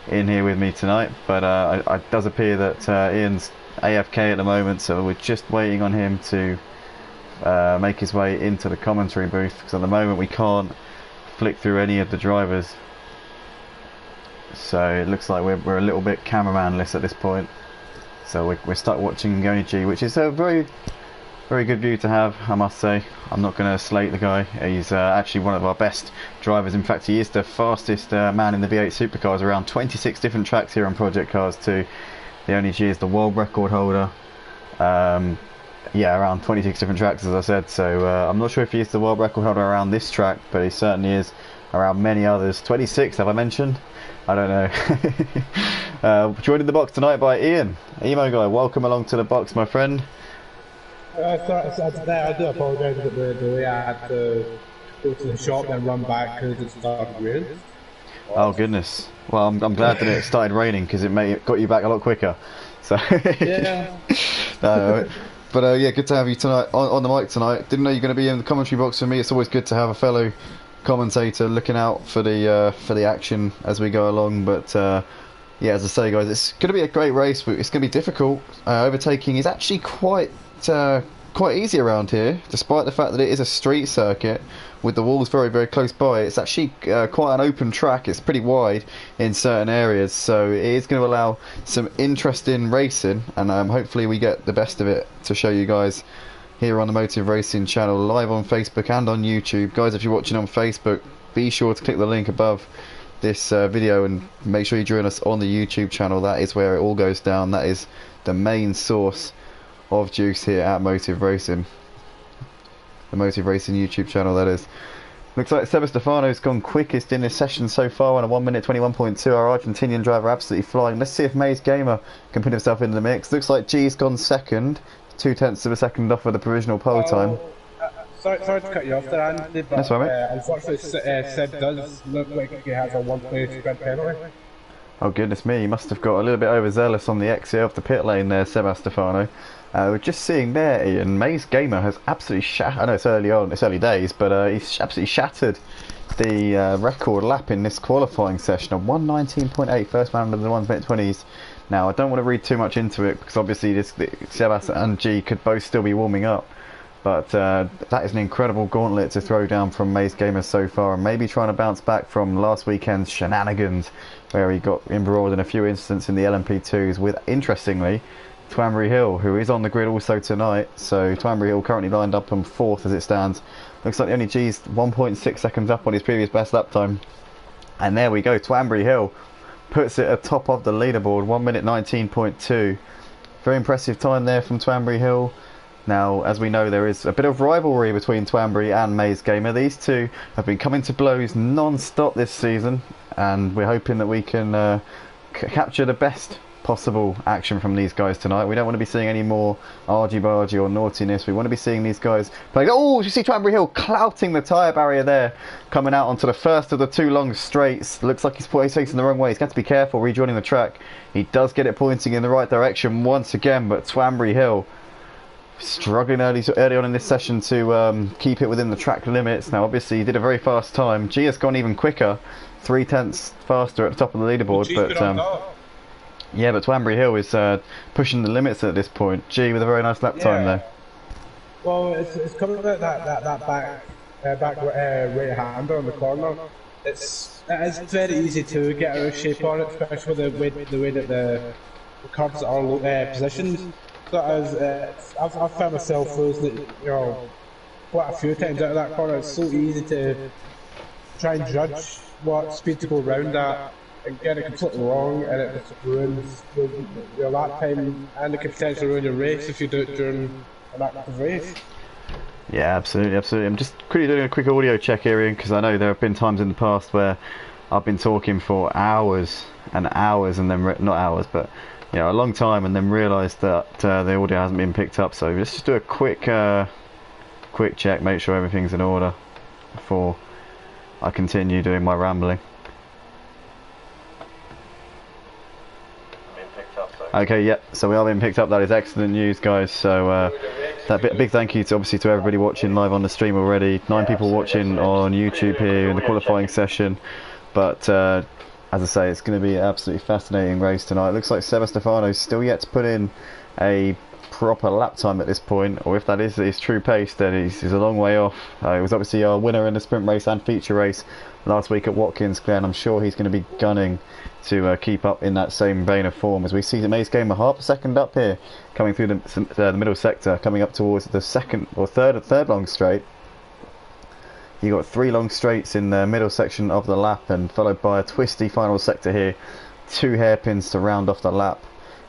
in here with me tonight, but it does appear that Ian's AFK at the moment, so we're just waiting on him to make his way into the commentary booth, because at the moment we can't flick through any of the drivers, so it looks like we're a little bit cameramanless at this point. So we're stuck watching Gonji, which is a very good view to have, I must say. I'm not going to slate the guy. He's actually one of our best drivers. In fact, he is the fastest man in the V8 supercars, around 26 different tracks here on Project Cars 2. The only G is the world record holder. Yeah, around 26 different tracks, as I said. So I'm not sure if he is the world record holder around this track, but he certainly is around many others. 26, have I mentioned? I don't know. Joined in the box tonight by Ian. Emo guy, welcome along to the box, my friend. I do apologise about the way I had to go to the shop and run back because it started raining. Oh goodness. Well, I'm glad that it started raining, because it got you back a lot quicker. So Yeah. but yeah, good to have you tonight on the mic tonight. Didn't know you're going to be in the commentary box for me. It's always good to have a fellow commentator looking out for the action as we go along. But yeah, as I say, guys, it's going to be a great race. But it's going to be difficult. Overtaking is actually quite easy around here, despite the fact that it is a street circuit with the walls very close by. It's actually quite an open track. It's pretty wide in certain areas, so it is going to allow some interesting racing, and hopefully we get the best of it to show you guys here on the Motive Racing channel, live on Facebook and on YouTube. Guys, if you're watching on Facebook, be sure to click the link above this video and make sure you join us on the YouTube channel. That is where it all goes down. That is the main source of juice here at Motive Racing. The Motive Racing YouTube channel, that is. Looks like Seba Stefano's gone quickest in this session so far on a 1 minute 21.2. Our Argentinian driver absolutely flying. Let's see if Maze Gamer can put himself into the mix. Looks like G's gone second, 0.2 of a second off of the provisional pole time. Sorry to cut you off there, Andy, but That's all right, unfortunately Seb does look like he has a one-place sprint penalty. Oh goodness me, he must have got a little bit overzealous on the exit of the pit lane there, Seba Stefano. We're just seeing there, Ian, Maze Gamer has absolutely I know it's early days, but he's absolutely shattered the record lap in this qualifying session, a 1:19.8, first man under the 1 minute 20s. Now, I don't want to read too much into it, because obviously Sebas and G could both still be warming up, but that is an incredible gauntlet to throw down from Maze Gamer so far, and maybe trying to bounce back from last weekend's shenanigans, where he got embroiled in a few incidents in the LMP2s with, interestingly, Twanbury Hill, who is on the grid also tonight. So Twanbury Hill currently lined up on 4th as it stands. Looks like the only G's 1.6 seconds up on his previous best lap time. And there we go, Twanbury Hill puts it atop of the leaderboard, 1 minute 19.2. Very impressive time there from Twanbury Hill. Now, as we know, there is a bit of rivalry between Twanbury and Maze Gamer. These two have been coming to blows non-stop this season, and we're hoping that we can capture the best possible action from these guys tonight. We don't want to be seeing any more argy-bargy or naughtiness. We want to be seeing these guys play. Oh, you see Twanbury Hill clouting the tyre barrier there, coming out onto the first of the two long straights. Looks like he's facing the wrong way. He's got to be careful rejoining the track. He does get it pointing in the right direction once again, but Twanbury Hill struggling early on in this session to keep it within the track limits. Now, obviously, he did a very fast time. G has gone even quicker, 0.3 faster at the top of the leaderboard, but yeah, but Twanbury Hill is pushing the limits at this point. G with a very nice lap time there. Well, it's coming about that back right hander on the corner. It is very easy to get out of shape on it, especially the way that the curbs are positioned. So I've found myself losing, quite a few times out of that corner. It's so easy to try and judge what speed to go round at and get it completely wrong, and it just ruins your lap time, and it can potentially ruin your race if you do it during an active race. Yeah, absolutely. I'm just quickly doing a quick audio check here, Ian, because I know there have been times in the past where I've been talking for hours and hours, and then not hours, but a long time, and then realised that the audio hasn't been picked up. So let's just do a quick check, make sure everything's in order before I continue doing my rambling. Okay, yeah, so we are being picked up. That is excellent news, guys. So big thank you to everybody watching live on the stream already. 9 people watching on YouTube here in the qualifying session, but as I say, it's going to be an absolutely fascinating race tonight. It looks like Sebastefano's still yet to put in a proper lap time at this point, or if that is his true pace, then he's a long way off. He was obviously our winner in the sprint race and feature race last week at Watkins Glen. I'm sure he's going to be gunning to keep up in that same vein of form, as we see the Megane half a second up here, coming through the middle sector, coming up towards the second or third long straight. You got 3 long straights in the middle section of the lap, and followed by a twisty final sector here. 2 hairpins to round off the lap.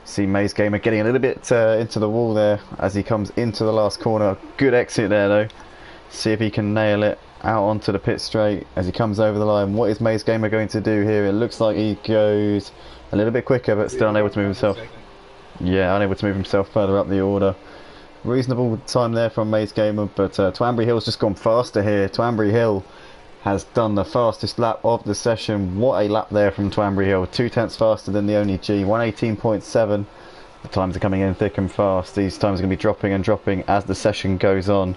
See Megane getting a little bit into the wall there as he comes into the last corner. Good exit there though. See if he can nail it out onto the pit straight as he comes over the line. What is Megane going to do here? It looks like he goes a little bit quicker, but still unable to move himself. Yeah, unable to move himself further up the order. Reasonable time there from Megane, but Twambury Hill's just gone faster here. Twambury Hill has done the fastest lap of the session. What a lap there from Twambury Hill. 2/10 faster than the only G. 1:18.7. The times are coming in thick and fast. These times are going to be dropping and dropping as the session goes on.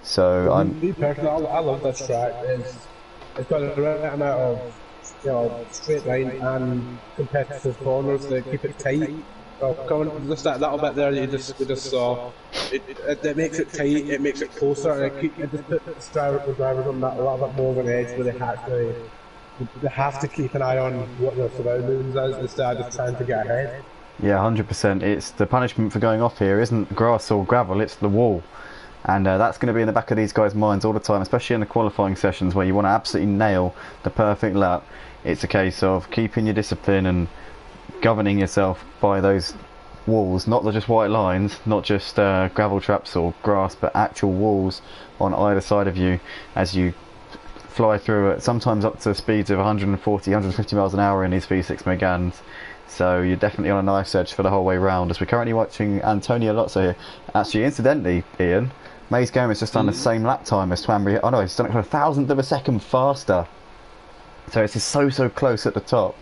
So Me personally, I love this track. It's got the right amount of straight line and competitive corners to keep it tight. Well, coming just that little bit there that we just saw, it makes it tight, it makes it closer, and it just puts the drivers on that a little bit more of an edge where they have to keep an eye on what their surroundings is instead of just trying to get ahead. yeah, 100%. It's the punishment for going off here isn't grass or gravel, it's the wall. And that's going to be in the back of these guys' minds all the time, especially in the qualifying sessions where you want to absolutely nail the perfect lap. It's a case of keeping your discipline and governing yourself by those walls, not just white lines, not just gravel traps or grass, but actual walls on either side of you as you fly through it, sometimes up to speeds of 140, 150 miles an hour in these V6 Meganes. So you're definitely on a nice edge for the whole way round, as we're currently watching Antonio Lotso here. Actually, incidentally, Ian, Megane has just done the same lap time as Twambury. Oh no, he's done it for 1,000th of a second faster. So it's just so close at the top.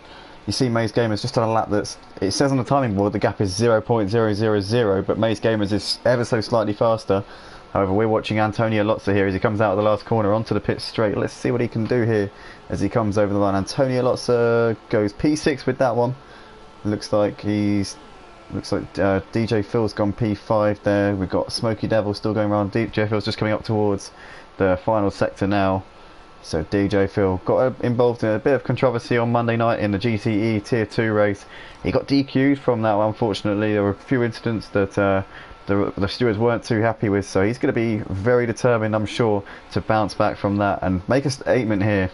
You see Megane has just done a lap that's, it says on the timing board the gap is 0.000, but Megane is ever so slightly faster. However, we're watching Antonio Lotso here as he comes out of the last corner onto the pit straight. Let's see what he can do here as he comes over the line. Antonio Lotso goes P6 with that one. Looks like DJ Phil's gone P5 there. We've got Smoky Devil still going around. DJ Phil's just coming up towards the final sector now. So DJ Phil got involved in a bit of controversy on Monday night in the GTE Tier 2 race. He got DQ'd from that one, unfortunately. There were a few incidents that the stewards weren't too happy with, so he's going to be very determined, I'm sure, to bounce back from that and make a statement here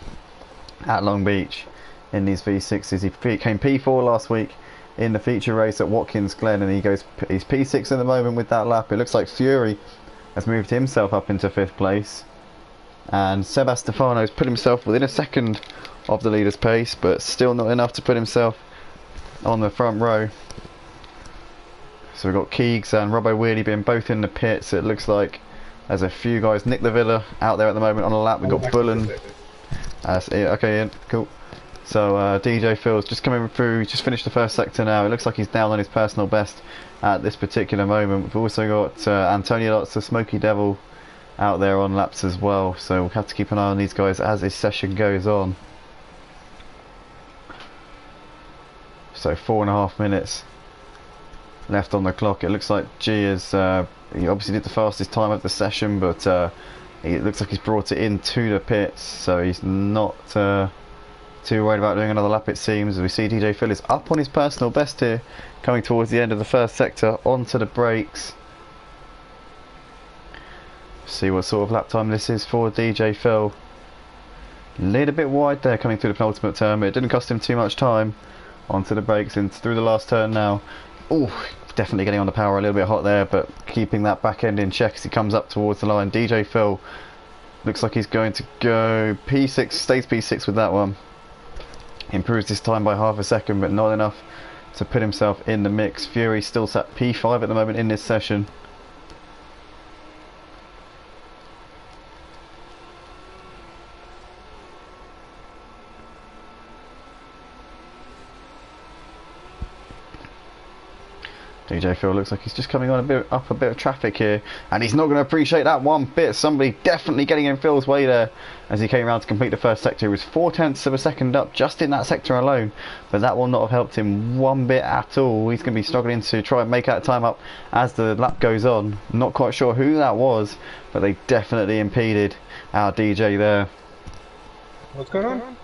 at Long Beach in these V6s. He came P4 last week in the feature race at Watkins Glen, and he's P6 at the moment with that lap. It looks like Fury has moved himself up into 5th place, and Sebastefano's put himself within a second of the leader's pace, but still not enough to put himself on the front row. So we've got Keegs and Robbo Wheely being both in the pits. It looks like there's a few guys. Nick Lavilla out there at the moment on a lap. We've got Bullen. Okay, Ian, cool. So DJ Phil's just coming through. He's just finished the first sector now. It looks like he's down on his personal best at this particular moment. We've also got Antonio Lotso, Smoky Devil out there on laps as well. So we'll have to keep an eye on these guys as this session goes on. So 4.5 minutes left on the clock. It looks like G is he obviously did the fastest time of the session, but it looks like he's brought it into the pits, so he's not too worried about doing another lap, it seems. As we see DJ Phil is up on his personal best here, coming towards the end of the first sector onto the brakes. See what sort of lap time this is for DJ Phil. A little bit wide there coming through the penultimate turn, but it didn't cost him too much time. Onto the brakes and through the last turn now. Oh, definitely getting on the power, a little bit hot there, but keeping that back end in check as he comes up towards the line. DJ Phil looks like he's going to go P6, stays P6 with that one. Improves his time by half a second, but not enough to put himself in the mix. Fury still sat P5 at the moment in this session. DJ Phil looks like he's just coming on a bit of traffic here, and he's not going to appreciate that one bit. Somebody definitely getting in Phil's way there as he came around to complete the first sector. He was 0.4 of a second up just in that sector alone, but that will not have helped him one bit at all. He's going to be struggling to try and make that time up as the lap goes on. Not quite sure who that was, but they definitely impeded our DJ there. What's going on?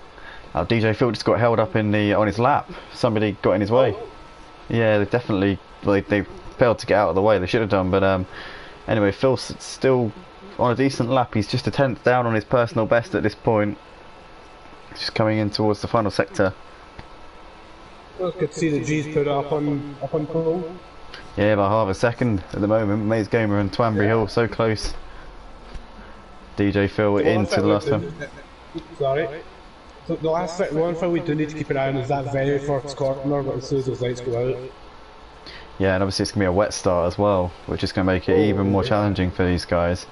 Our DJ Phil just got held up on his lap. Somebody got in his way. Yeah, they definitely. They failed to get out of the way. They should have done, but anyway, Phil's still on a decent lap. He's just a tenth down on his personal best at this point. He's just coming in towards the final sector. Well, it's good to see the G's put up on pole. Yeah, by half a second at the moment. Maze Gamer and Twanbury Hill so close. DJ Phil into the last one. Sorry. So the one thing we do need to keep an eye on is that very first corner, but as soon as those lights go out. Yeah, and obviously it's going to be a wet start as well, which is going to make it even more challenging for these guys.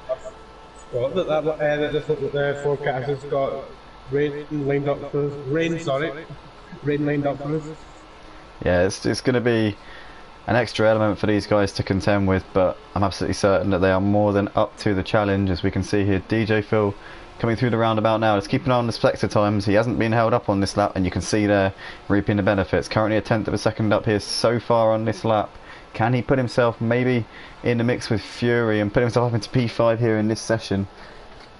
Well, the forecast has got rain lined up for us. Rain lined up for us. Yeah, it's going to be an extra element for these guys to contend with, but I'm absolutely certain that they are more than up to the challenge. As we can see here, DJ Phil coming through the roundabout now. Let's keep an eye on the sector times. He hasn't been held up on this lap, and you can see there reaping the benefits. Currently a tenth of a second up here so far on this lap. Can he put himself maybe in the mix with Fury and put himself up into P5 here in this session?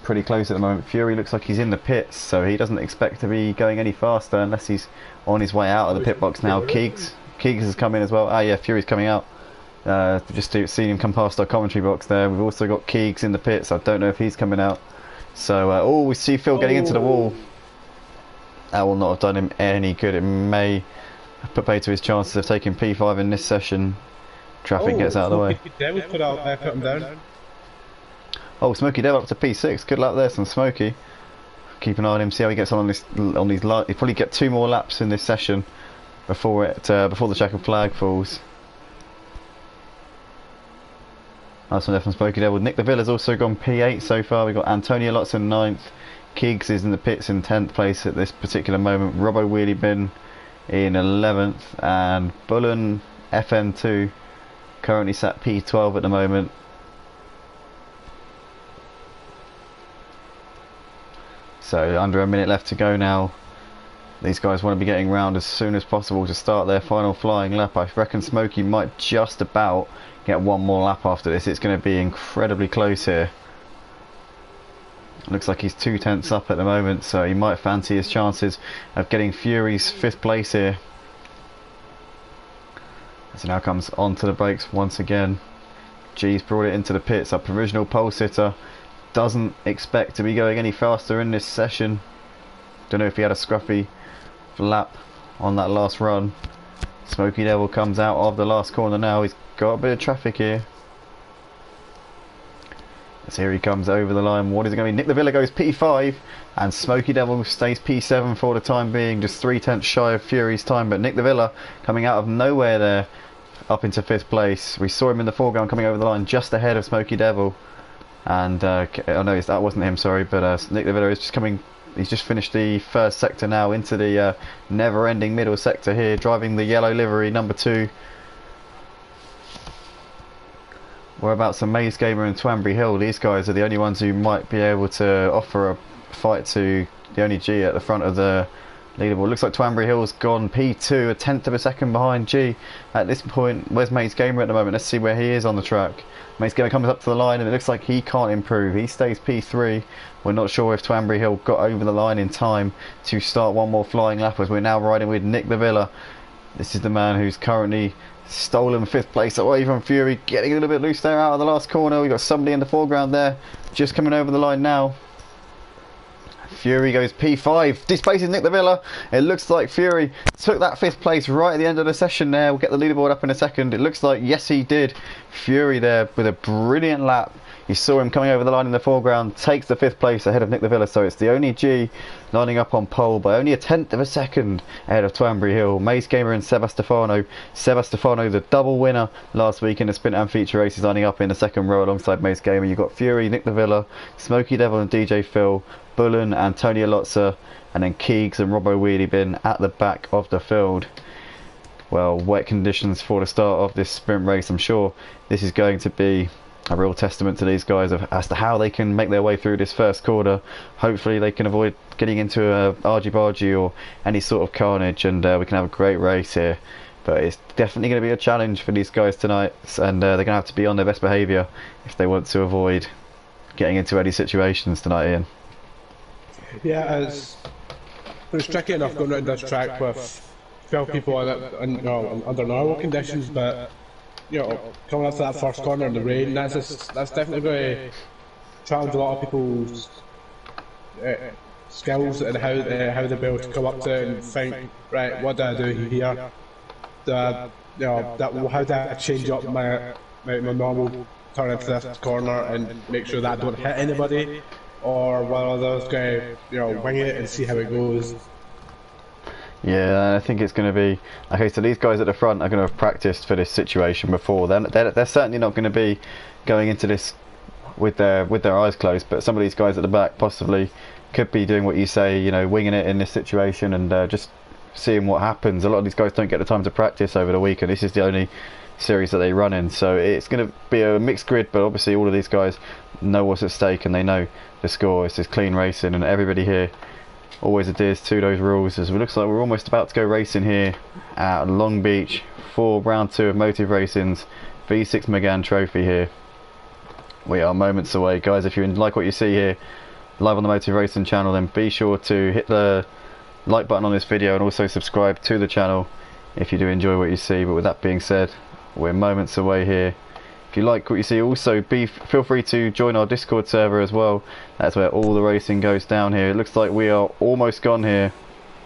Pretty close at the moment. Fury looks like he's in the pits, so he doesn't expect to be going any faster unless he's on his way out of the pit box now. Keegs has come in as well. Ah yeah, Fury's coming out. Just seen him come past our commentary box there. We've also got Keegs in the pits. I don't know if he's coming out. So, oh, we see Phil getting into the wall. That will not have done him any good. It may put pay to his chances of taking P5 in this session. Traffic gets out of the way. Put him down. Oh, Smokey Devil up to P6. Good luck there, some Smokey. Keep an eye on him. See how he gets on these. He'll probably get 2 more laps in this session before the checkered flag falls. Nice one there from Smokey Devil. Nick the Villa's also gone P8 so far. We've got Antonio Lotz in 9th. Keegs is in the pits in 10th place at this particular moment. Robbo Wheelie Bin in 11th, and Bullen FM2 currently sat P12 at the moment. So under a minute left to go now. These guys want to be getting round as soon as possible to start their final flying lap. I reckon Smokey might just about get one more lap after this. It's going to be incredibly close here. Looks like he's 2 tenths up at the moment, so he might fancy his chances of getting Fury's 5th place here. As he now comes onto the brakes once again. G's brought it into the pits. Our provisional pole sitter doesn't expect to be going any faster in this session. Don't know if he had a scruffy lap on that last run. Smokey Devil comes out of the last corner now. He's got a bit of traffic here. As here he comes over the line. What is it going to be? Nick the Villa goes P5 and Smokey Devil stays P7 for the time being, just 3 tenths shy of Fury's time. But Nick the Villa coming out of nowhere there up into 5th place. We saw him in the foreground coming over the line just ahead of Smokey Devil. And oh no, that wasn't him, sorry, but Nick the Villa is just coming. He's just finished the first sector now into the never-ending middle sector here, driving the yellow livery number 2. Whereabouts are Maze Gamer and Twanbury Hill? These guys are the only ones who might be able to offer a fight to the only G at the front of the leaderboard. Looks like Twanbury Hill's gone P2, a tenth of a second behind G at this point. Where's Maze Gamer at the moment? Let's see where he is on the track. Maze Gamer comes up to the line and it looks like he can't improve. He stays P3. We're not sure if Twanbury Hill got over the line in time to start one more flying lap, as we're now riding with Nick the Villa. This is the man who's currently stolen 5th place away from Fury, getting a little bit loose there out of the last corner. We've got somebody in the foreground there just coming over the line now. Fury goes P5, displaces Nick the Villa. It looks like Fury took that 5th place right at the end of the session there. We'll get the leaderboard up in a second. It looks like, yes, he did. Fury there with a brilliant lap. You saw him coming over the line in the foreground, takes the 5th place ahead of Nick the Villa, so it's the only G lining up on pole by only a tenth of a second ahead of Twanbury Hill. Maze Gamer and Sebastefano. Sebastefano, the double winner last week in the sprint and feature races, lining up in the second row alongside Maze Gamer. You've got Fury, Nick the Villa, Smokey Devil and DJ Phil, Bullen, Antonio Lotzer, and then Keegs and Robbo Wheelie Bin at the back of the field. well, wet conditions for the start of this sprint race. I'm sure this is going to be a real testament to these guys as to how they can make their way through this first quarter. Hopefully they can avoid getting into a argy-bargy or any sort of carnage, and we can have a great race here. But it's definitely going to be a challenge for these guys tonight, and they're going to have to be on their best behaviour if they want to avoid getting into any situations tonight, Ian. Yeah, it's tricky enough going around this track with 12 people on it under normal conditions, but coming up to that first corner in the rain, that's definitely going to challenge a lot of people's skills and how they'll be able to come up to it and think, right, what do I do here? How do I change up my normal turn into this corner and make sure that I don't hit anybody, or whether those guys wing it and see how it goes. Yeah, I think it's going to be okay. So these guys at the front are going to have practiced for this situation before. They're certainly not going to be going into this with their eyes closed. But some of these guys at the back possibly could be doing what you say, winging it in this situation and just seeing what happens. A lot of these guys don't get the time to practice over the week, and this is the only series that they run in. So it's going to be a mixed grid, but obviously all of these guys know what's at stake and they know the score. It's just clean racing, and everybody here always adheres to those rules. As it looks like we're almost about to go racing here at Long Beach for round 2 of Motive Racing's V6 Megane Trophy here. We are moments away, guys. If you like what you see here live on the Motive Racing channel, then be sure to hit the like button on this video and also subscribe to the channel if you do enjoy what you see. But with that being said, we're moments away here. If you like what you see, also feel free to join our Discord server as well. That's where all the racing goes down here. It looks like we are almost gone here.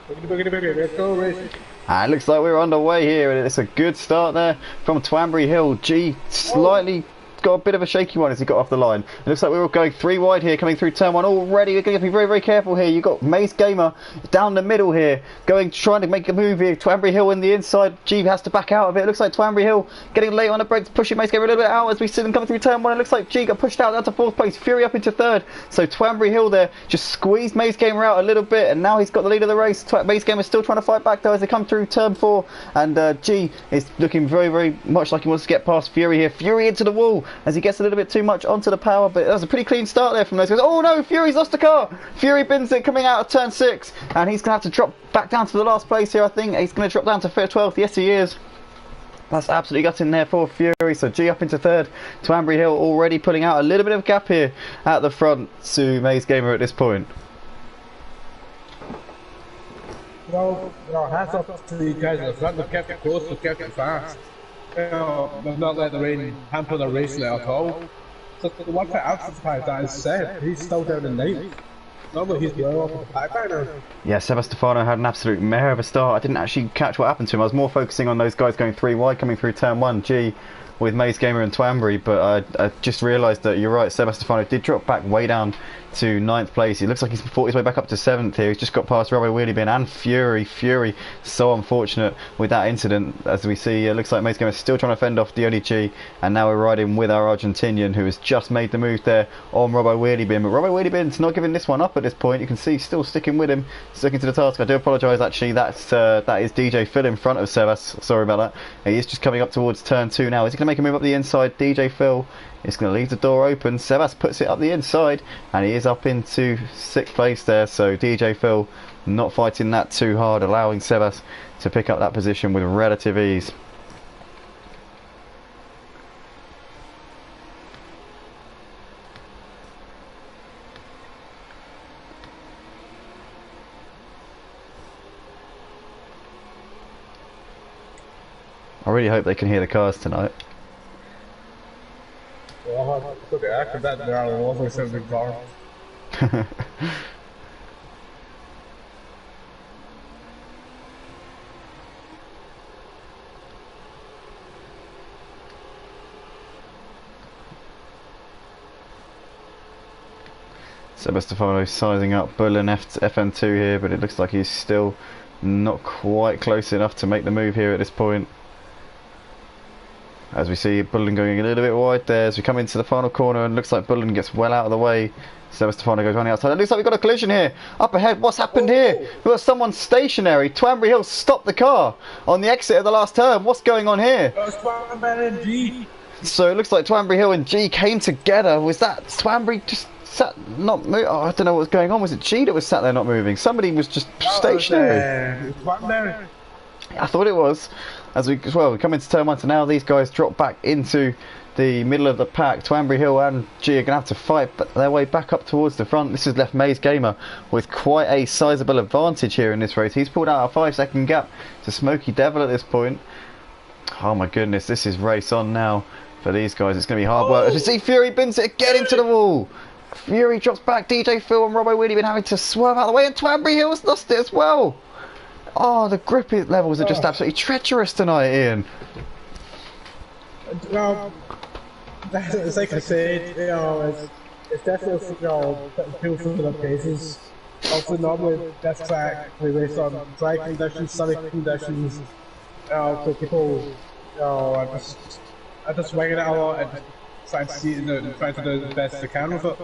And it looks like we're underway here, and it's a good start there from Twambury Hill. G slightly got a bit of a shaky one as he got off the line. It looks like we're all going 3 wide here, coming through turn 1 already. We're going to be very, very careful here. You've got Mace Gamer down the middle here, trying to make a move here. Twambury Hill in the inside. G has to back out of it. It looks like Twambury Hill getting late on the brakes, pushing Mace Gamer a little bit out as we see them coming through turn 1. It looks like G got pushed out down to 4th place. Fury up into 3rd. So Twambury Hill there just squeezed Mace Gamer out a little bit, and now he's got the lead of the race. Mace Gamer still trying to fight back though as they come through turn 4, and G is looking very, very much like he wants to get past Fury here. Fury into the wall as he gets a little bit too much onto the power, but that was a pretty clean start there from those guys. Oh no, Fury's lost the car. Fury bins it coming out of turn 6, and he's going to have to drop back down to the last place here. I think he's going to drop down to 12th. Yes, he is. That's absolutely gutting there for Fury. So G up into 3rd. Twambury Hill already pulling out a little bit of gap here at the front to Maze Gamer at this point. Well, hats off to the guys at the front. They've kept it close, they've kept it fast. They've not let the rain hamper their racing at all. So the one thing I'm surprised that is said, he's still down in 9th. Normally he's well off the back by now. Yeah, Sebastefano had an absolute mare of a start. I didn't actually catch what happened to him. I was more focusing on those guys going 3 wide coming through turn 1. G with Maze Gamer and Twambury, but I just realised that you're right, Sebastefano did drop back way down to 9th place. It looks like he's fought his way back up to 7th here. He's just got past Robbo Wheelie Bin and Fury. Fury so unfortunate with that incident. As we see, it looks like Maze Gamer is still trying to fend off Diony G, and now we're riding with our Argentinian who has just made the move there on Robbo Wheelie Bin. But Robbo Wheelie Bin's not giving this one up at this point. You can see he's still sticking with him, sticking to the task. I do apologise actually, that is DJ Phil in front of Sebas. Sorry about that. He is just coming up towards turn 2 now. Is he going to make a move up the inside? DJ Phil is going to leave the door open. Sebas puts it up the inside, and he is up into 6th place there. So DJ Phil not fighting that too hard, allowing Sebas to pick up that position with relative ease. I really hope they can hear the cars tonight. Well, okay, after that there are lovely sounding cars. Sebastefano sizing up Bullen FN2 here, but it looks like he's still not quite close enough to make the move here at this point. As we see Bullen going a little bit wide there as we come into the final corner, and looks like Bullen gets well out of the way. Sebastefano goes running outside. It looks like we've got a collision here. Up ahead, what's happened here? We've got someone stationary. Twambury Hill stopped the car on the exit of the last turn. What's going on here? So it looks like Twambury Hill and G came together. Was that Twambury just sat not moving? Oh, I don't know what was going on. Was it G that was sat there not moving? Somebody was just stationary. I thought it was. As we come into turn 1, so now these guys drop back into the middle of the pack. Twambury Hill and G are going to have to fight their way back up towards the front. This has left Maze Gamer with quite a sizable advantage here in this race. He's pulled out a 5-second gap to Smoky Devil at this point. Oh my goodness, this is race on now for these guys. It's going to be hard work. As we see Fury bins it again into the wall. Fury drops back. DJ Phil and Robbo Wheelie been having to swerve out of the way, and Twambury Hill's lost it as well. Oh, the grip levels are just absolutely treacherous tonight, Ian. Well, it's like I said, it's definitely feel for the paces. Also, normally this track we race on dry conditions, sunny conditions. So people, I just wing it a lot and try to see and try to do the best they can with it.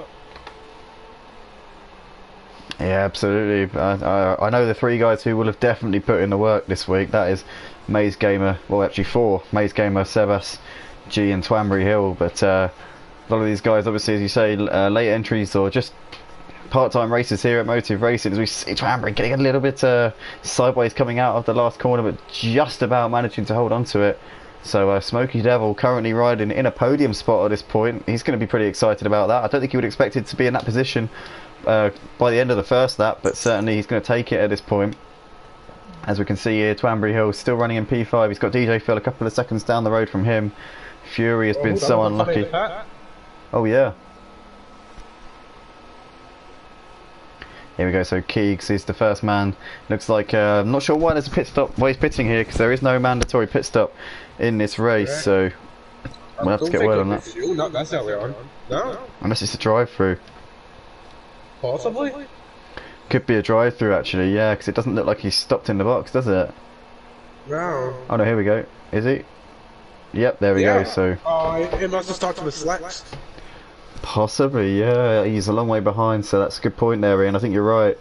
Yeah, absolutely. I know the 3 guys who will have definitely put in the work this week. That is Maze Gamer, well actually 4, Maze Gamer, Sebas, G and Twambury Hill. But a lot of these guys, obviously, as you say, late entries or just part-time racers here at Motive Racing. As we see Twambury getting a little bit sideways coming out of the last corner, but just about managing to hold on to it. So Smoky Devil currently riding in a podium spot at this point. He's going to be pretty excited about that. I don't think he would expect it to be in that position by the end of the first lap, but certainly he's going to take it at this point. As we can see here, Twambury Hill still running in P5. He's got DJ Phil a couple of seconds down the road from him. Fury has been so unlucky. Oh yeah. Here we go, so Keegs is the first man. Looks like, I'm not sure why there's a pit stop, why he's pitting here, because there is no mandatory pit stop in this race, so we'll have to get word on that. Not that early on. No. Unless it's a drive-through. Possibly. Could be a drive-through actually, yeah, because it doesn't look like he's stopped in the box, does it? No. Oh no, here we go. Is he? Yep, there we go, so... Oh, it must have started with slicks. Possibly, yeah. He's a long way behind, so that's a good point there, Ian. I think you're right.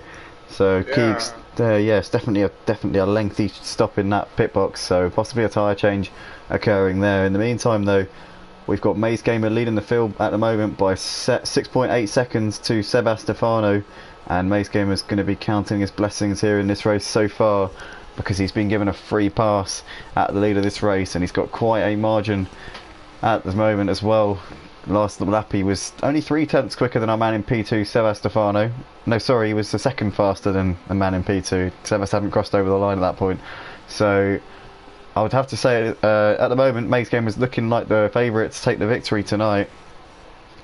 So, yeah. Keegs, yeah, it's definitely a lengthy stop in that pit box, so possibly a tyre change occurring there. In the meantime, though, we've got Maze Gamer leading the field at the moment by 6.8 seconds to Sebastefano, and Maze Gamer's going to be counting his blessings here in this race so far, because he's been given a free pass at the lead of this race, and he's got quite a margin at the moment as well. Last lap he was only 3/10 quicker than our man in P2, Sebastefano. No, sorry, he was the second faster than the man in P2. Sebas hadn't crossed over the line at that point. So I would have to say at the moment Maze Game is looking like the favourite to take the victory tonight.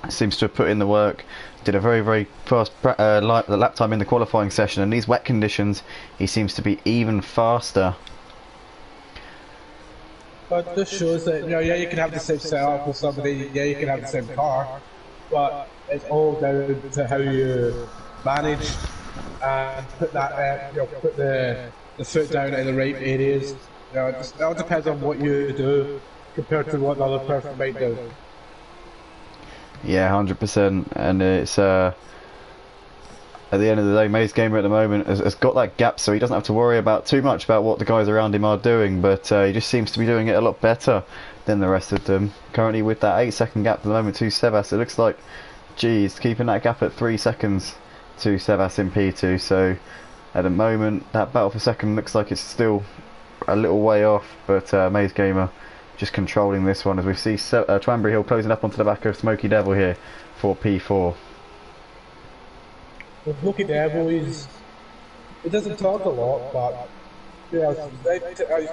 Seems to have put in the work. Did a very fast lap time in the qualifying session, and these wet conditions he seems to be even faster. But this shows that, yeah, you can have the same setup with somebody, yeah, you can have the same car, but it's all down to how you manage and put that, put the foot down in the right areas. It all depends on what you do compared to what another person might do. Yeah, 100%, and it's at the end of the day, Maze Gamer at the moment has got that gap, so he doesn't have to worry about too much about what the guys around him are doing, but he just seems to be doing it a lot better than the rest of them. Currently with that 8-second gap at the moment to Sebas, it looks like G is keeping that gap at 3 seconds to Sebas in P2, so at the moment that battle for second looks like it's still a little way off, but Maze Gamer just controlling this one as we see Twambury Hill closing up onto the back of Smoky Devil here for P4. With Smoky Devil, he doesn't talk a lot, but he's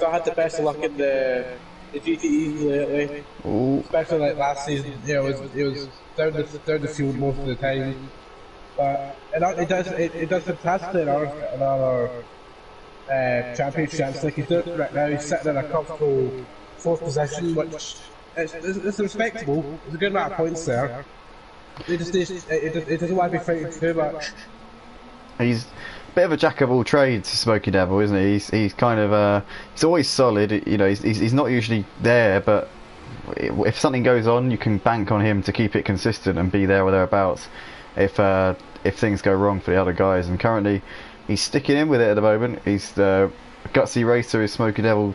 not had the best of luck in the GTEs lately. Ooh. Especially like last season, he was down the field most of the time. But it does fantastic in our championships like he's doing right now. He's sitting in a comfortable 4th position, which it's respectable. There's a good amount of points there. He doesn't want to be fighting too much. He's a bit of a jack of all trades, Smoky Devil, isn't he? He's kind of he's always solid. You know, he's not usually there, but if something goes on, you can bank on him to keep it consistent and be there or thereabouts if things go wrong for the other guys. And currently he's sticking in with it at the moment. He's the gutsy racer is Smoky Devil,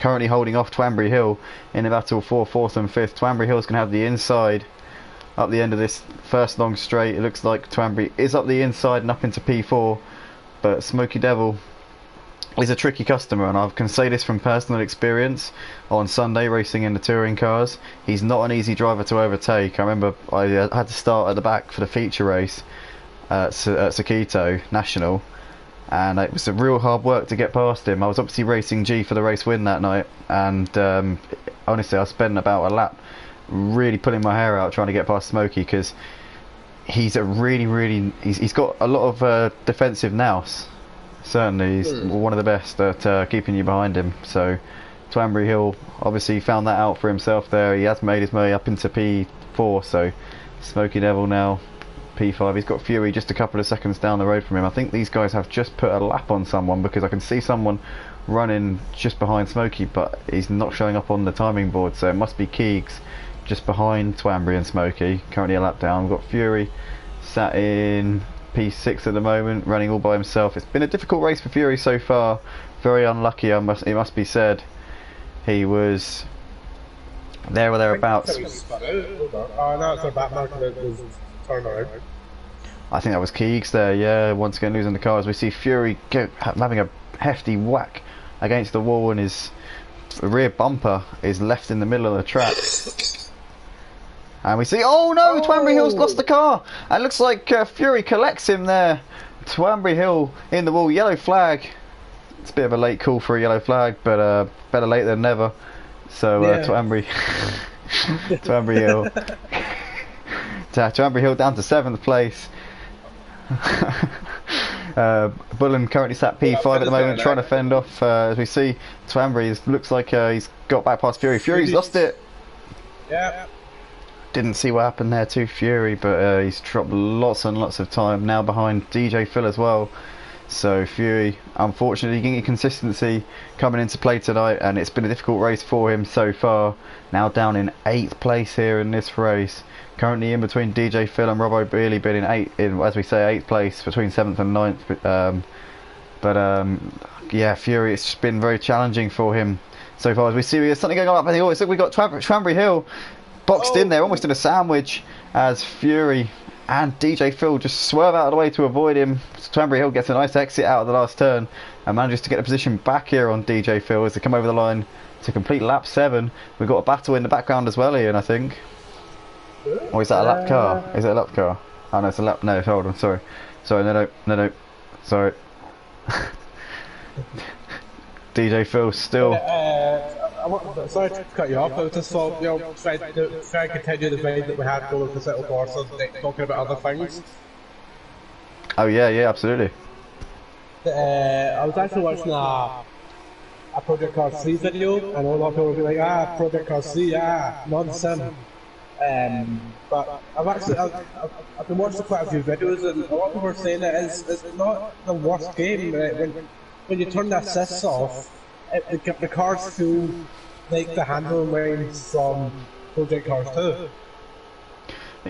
currently holding off Twambury Hill in a battle for 4th and 5th. Twambury Hill's going to have the inside up the end of this first long straight. It looks like Twambury is up the inside and up into P4, but Smoky Devil is a tricky customer, and I can say this from personal experience on Sunday racing in the touring cars. He's not an easy driver to overtake. I remember I had to start at the back for the feature race at Sakito National, and it was a real hard work to get past him. I was obviously racing G for the race win that night, and honestly I spent about a lap really pulling my hair out trying to get past Smokey, because he's a really he's got a lot of defensive nous. Certainly he's one of the best at keeping you behind him. So Twambury Hill obviously found that out for himself there. He has made his way up into P4, so Smoky Devil now P5. He's got Fury just a couple of seconds down the road from him. I think these guys have just put a lap on someone, because I can see someone running just behind Smoky, but he's not showing up on the timing board, so it must be Keegs just behind Twambury and Smoky, currently a lap down. We've got Fury sat in P6 at the moment, running all by himself. It's been a difficult race for Fury so far, very unlucky it must be said. He was there or thereabouts. I think that was Keegs there, yeah, once again losing the car as we see Fury having a hefty whack against the wall, and his rear bumper is left in the middle of the track. And we see, oh no, Twambury Hill's lost the car. And it looks like Fury collects him there. Twambury Hill in the wall, yellow flag. It's a bit of a late call for a yellow flag, but better late than never. So Twambury Hill. Twambury Hill down to 7th place. Bullen currently sat P5 at the moment, trying to fend off as we see Twambury looks like he's got back past Fury. Fury's lost it. Yeah. Didn't see what happened there to Fury, but he's dropped lots and lots of time now behind DJ Phil as well. So Fury, unfortunately, getting consistency coming into play tonight, and it's been a difficult race for him so far. Now down in 8th place here in this race, currently in between DJ Phil and Robbo Bealey, been in as we say 8th place between 7th and 9th. Yeah, Fury, it's just been very challenging for him so far. As we see, there's something going on up in the audience. Look, we've got Twambury Hill boxed in there, almost in a sandwich, as Fury and DJ Phil just swerve out of the way to avoid him. Twambury Hill gets a nice exit out of the last turn and manages to get a position back here on DJ Phil as they come over the line to complete lap 7. We've got a battle in the background as well, Ian, I think. Or is that a lap car? Is it a lap car? Oh no, it's a lap. No, hold on, sorry. No. Sorry. DJ Phil still. Sorry to cut you off, I was just thought, try and continue the vein that we had going with Assetto Corsa, talking about other things. Oh yeah, absolutely. I was actually watching a Project Car 3 video, and a lot of people will be like, Project Car 3, non-sim. But I've been watching quite a few videos, and a lot of people are saying that it's not the worst game. When you turn the assists off, the cars feel like the handling range from Project Cars 2.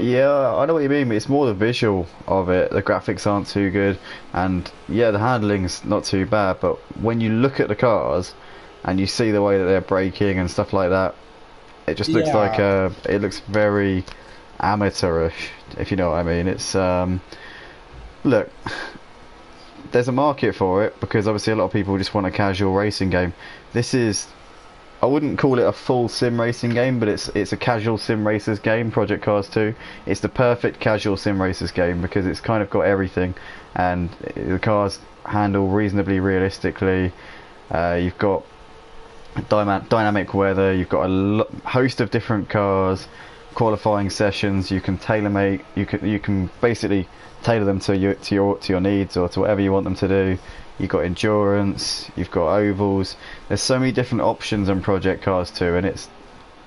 Yeah, I know what you mean, but it's more the visual of it. The graphics aren't too good, and yeah, the handling's not too bad, but when you look at the cars and you see the way that they're braking and stuff like that, it just looks like it looks very amateurish, if you know what I mean. It's look, there's a market for it, because obviously a lot of people just want a casual racing game. This is, I wouldn't call it a full sim racing game, but it's a casual sim racers game. Project Cars 2, it's the perfect casual sim racers game, because it's kind of got everything, and the cars handle reasonably realistically. You've got dynamic weather, you've got a host of different cars, qualifying sessions. You can tailor make, you can basically tailor them to your needs, or to whatever you want them to do. You've got endurance, you've got ovals. There's so many different options on Project Cars 2, and it's,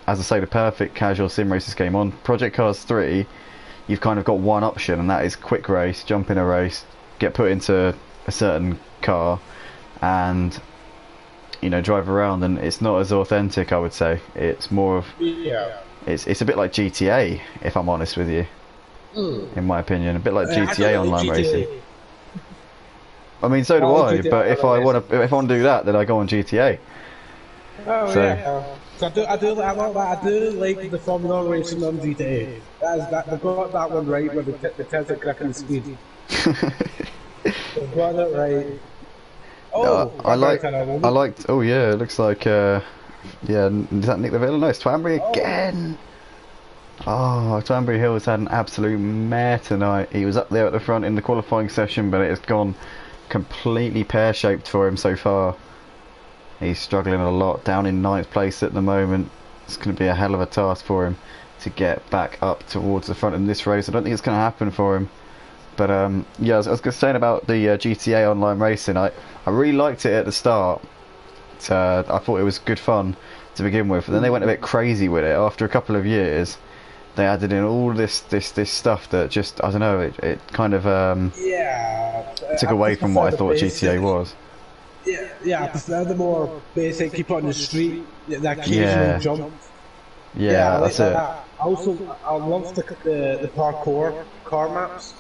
as I say, the perfect casual sim racers game. On Project Cars 3, you've kind of got one option, and that is quick race, jump in a race, get put into a certain car, and drive around, and it's not as authentic. I would say it's more of it's a bit like GTA, if I'm honest with you. In my opinion, a bit like GTA online racing. I mean, so do I. But if I want to do that, then I go on GTA. Oh so. Yeah. So I do like the Formula racing on GTA. They've got that one right where the Tesla cracking the speed. They've got it right. Oh, I liked. Oh yeah, it looks like. Yeah, is that Nick the Villa? No, it's Twanbury again. Oh, Twanbury Hill has had an absolute mare tonight. He was up there at the front in the qualifying session, but it has gone completely pear-shaped for him so far. He's struggling a lot, down in 9th place at the moment. It's going to be a hell of a task for him to get back up towards the front in this race. I don't think it's going to happen for him. But yeah, I was saying about the GTA online racing. I really liked it at the start. I thought it was good fun to begin with. And then they went a bit crazy with it. After a couple of years, they added in all this stuff that just, I don't know, it kind of took away from what I thought GTA was. Yeah, I prefer the more basic, keep it on the street, that occasional jump. Yeah, that's it. Also, I love the parkour car maps.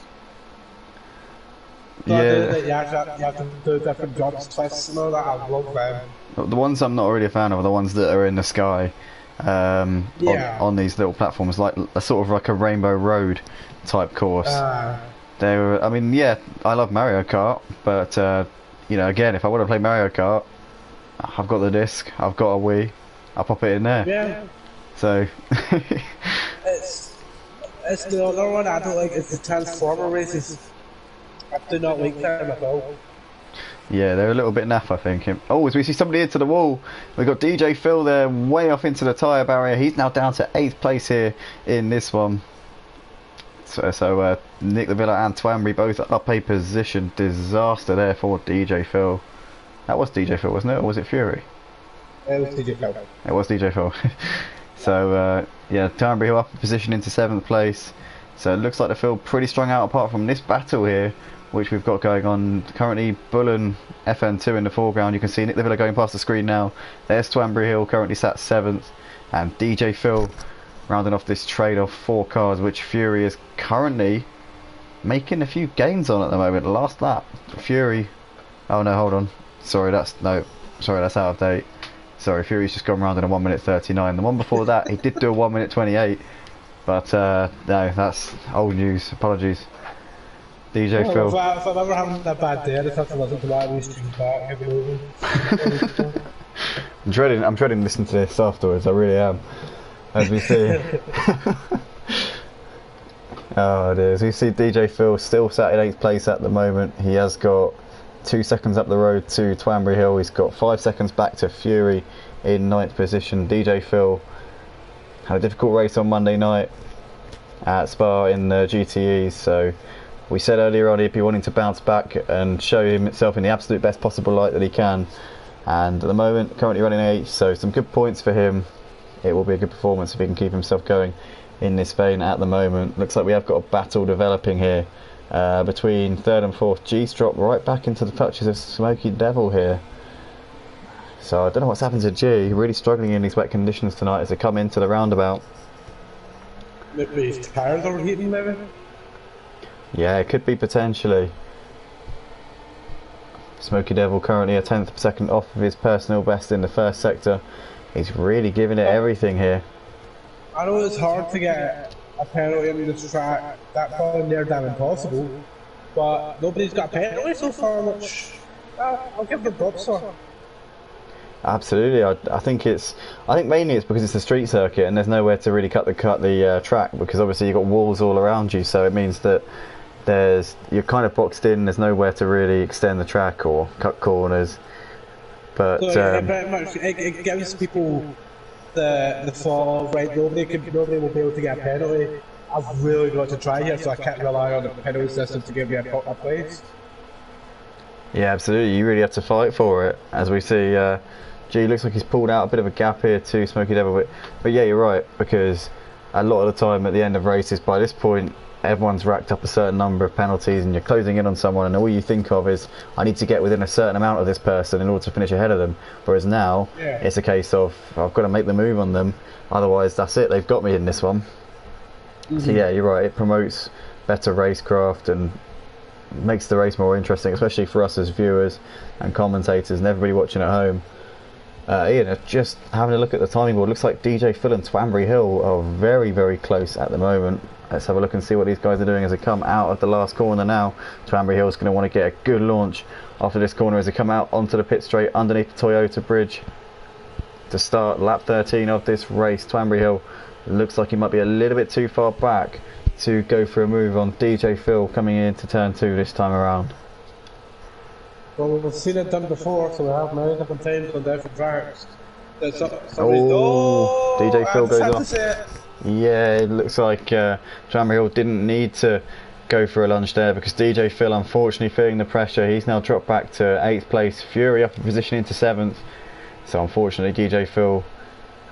So you have to do different jumps, twists and all that. I love them. The ones I'm not really a fan of are the ones that are in the sky, on these little platforms, like a sort of like a Rainbow Road type course. I mean, yeah, I love Mario Kart, but again, if I want to play Mario Kart, I've got the disc, I've got a Wii, I'll pop it in there. Yeah. So. it's the other one I don't like. It's the Transformer races. I do not like them at all. Yeah, they're a little bit naff, I think. Oh, as we see somebody into the wall, we've got DJ Phil there, way off into the tyre barrier. He's now down to 8th place here in this one. So Nick the Villa and Twanbury both up a position. Disaster there for DJ Phil. That was DJ Phil, wasn't it? Or was it Fury? It was DJ Phil. It was DJ Phil. So yeah, Twanbury Hill up a position into 7th place. So it looks like they feel pretty strung out apart from this battle here, which we've got going on. Currently Bullen FN2 in the foreground. You can see Nick the Villa going past the screen now. There's Twanbury Hill currently sat 7th, and DJ Phil rounding off this trade of 4 cars, which Fury is currently making a few gains on at the moment. Last lap, Fury. Oh no, hold on. Sorry, that's out of date. Sorry, Fury's just gone round in a 1:39. The one before that, he did do a 1:28, but no, that's old news. Apologies. DJ Phil. If I'm ever having a bad day, I just have to listen to that and stream back. I'm dreading listening to this afterwards. I really am. As we see. Oh dear. As we see DJ Phil still sat in 8th place at the moment. He has got 2 seconds up the road to Twanbury Hill. He's got 5 seconds back to Fury in 9th position. DJ Phil had a difficult race on Monday night at Spa in the GTEs, so we said earlier on he'd be wanting to bounce back and show himself in the absolute best possible light that he can, and at the moment currently running 8th, so some good points for him. It will be a good performance if he can keep himself going in this vein at the moment. Looks like we have got a battle developing here between 3rd and 4th. G's dropped right back into the touches of Smoky Devil here. So I don't know what's happened to G. Really struggling in these wet conditions tonight as they come into the roundabout. Maybe his tyres overheating, maybe? Yeah, it could be potentially. Smoky Devil currently a 10th second off of his personal best in the first sector. He's really giving it everything here. I know it's hard to get a penalty on this track, that's probably near damn impossible, but nobody's got a penalty so far, which I'll give them props for. Absolutely, I think mainly it's because it's a street circuit and there's nowhere to really cut the track, because obviously you've got walls all around you, so it means that you're kind of boxed in. There's nowhere to really extend the track or cut corners. But so very much it gives people the fall of, right, nobody will be able to get a penalty. I've really got to try here, so I can't rely on the penalty system to give me a place. Yeah, absolutely. You really have to fight for it. As we see, G looks like he's pulled out a bit of a gap here to Smoky Devil, but yeah, you're right, because a lot of the time at the end of races, by this point, everyone's racked up a certain number of penalties and you're closing in on someone and all you think of is I need to get within a certain amount of this person in order to finish ahead of them, whereas now it's a case of I've got to make the move on them, otherwise that's it, they've got me in this one. So yeah, you're right, it promotes better racecraft and makes the race more interesting, especially for us as viewers and commentators and everybody watching at home. Ian, just having a look at the timing board, looks like DJ Phil and Twambury Hill are very, very close at the moment. Let's have a look and see what these guys are doing as they come out of the last corner now. Twambury Hill is going to want to get a good launch after this corner as they come out onto the pit straight underneath the Toyota bridge to start lap 13 of this race. Twambury Hill looks like he might be a little bit too far back to go for a move on DJ Phil coming into turn 2 this time around. Well, we've seen it done before, so we have many different times on different tracks. DJ Phil goes off. Yeah, it looks like Twambury Hill didn't need to go for a lunge there because DJ Phil, unfortunately, feeling the pressure, he's now dropped back to 8th place. Fury up a position into 7th. So unfortunately, DJ Phil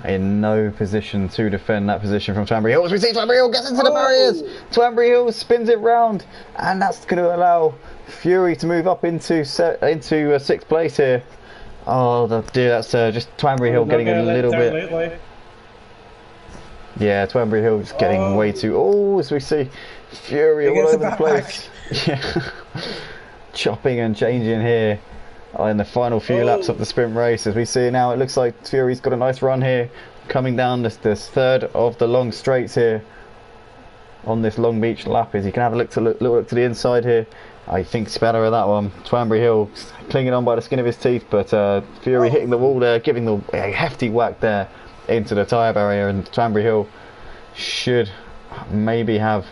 in no position to defend that position from Twambury Hill. As we see Twambury Hill gets into the barriers, Twambury Hill spins it round, and that's going to allow Fury to move up into 6th place here. Oh dear, that's just Twambury Hill getting a little bit. Yeah, Twambury Hill just getting way too. Oh, as we see Fury all over the place. Yeah, chopping and changing here. In the final few laps of the sprint race, as we see now, it looks like Fury's got a nice run here, coming down this third of the long straights here on this Long Beach lap. As you can have a look to the inside here, I think it's better at that one. Twambury Hill clinging on by the skin of his teeth, but Fury hitting the wall there, giving a hefty whack there into the tyre barrier, and Twambury Hill should maybe have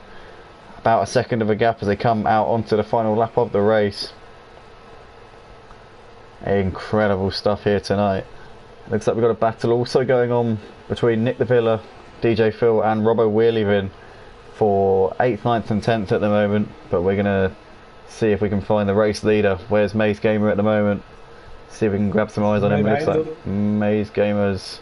about a second of a gap as they come out onto the final lap of the race. Incredible stuff here tonight. Looks like we've got a battle also going on between Nick the Villa, DJ Phil and Robbo Wheelievin for 8th, 9th and 10th at the moment, but we're going to see if we can find the race leader. Where's Maze Gamer at the moment? See if we can grab some eyes on him. It looks like Maze Gamer's...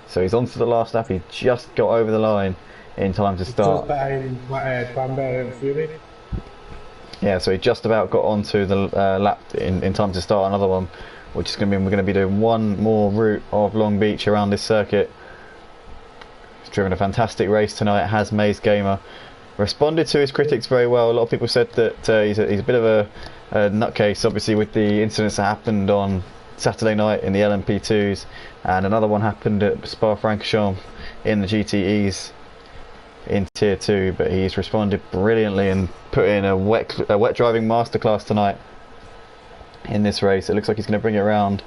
So he's on to the last lap, he just got over the line in time to start. Just behind Fury. Yeah, so he just about got onto the lap in time to start another one, which is going to mean we're going to be doing one more route of Long Beach around this circuit. He's driven a fantastic race tonight, has Maze Gamer. Responded to his critics very well. A lot of people said that he's a bit of a nutcase, obviously, with the incidents that happened on Saturday night in the LMP2s, and another one happened at Spa-Francorchamps in the GTEs in tier 2, but he's responded brilliantly and put in a wet driving masterclass tonight in this race. It looks like he's going to bring it around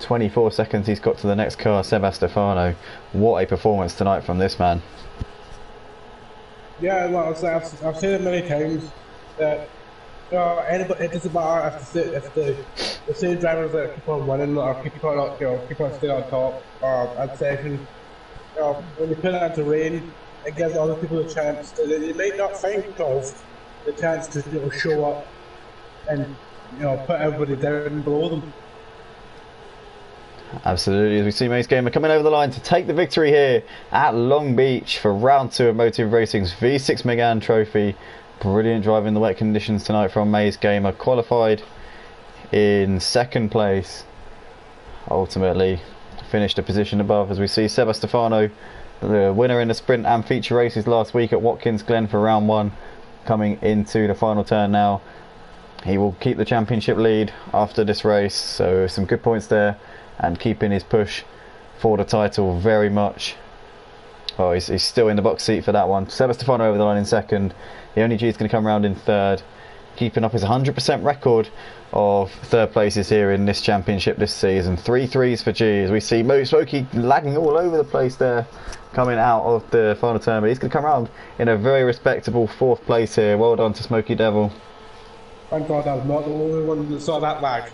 24 seconds. He's got to the next car, Stefano. What a performance tonight from this man. Yeah, well, I've said it many times that anybody, it doesn't matter if the same drivers that keep on winning or keep on staying on top or at second. When you put it into rain, it gives other people a chance. They might not think of the chance to show up and put everybody down below them. Absolutely, as we see Mace Gamer coming over the line to take the victory here at Long Beach for round 2 of Motive Racing's V6 Megane Trophy. Brilliant drive in the wet conditions tonight from Maze Gamer. Qualified in 2nd place. Ultimately finished a position above, as we see Stefano, the winner in the sprint and feature races last week at Watkins Glen for round 1, coming into the final turn now. He will keep the championship lead after this race, so some good points there and keeping his push for the title very much. Oh, he's still in the box seat for that one. Stefano over the line in 2nd. The only G is going to come around in 3rd, keeping up his 100% record of 3rd places here in this championship this season. 3 3s for G, as we see Smokey lagging all over the place there coming out of the final turn, but he's going to come around in a very respectable 4th place here. Well done to Smokey Devil. Thank God I was not the only one that saw that lag.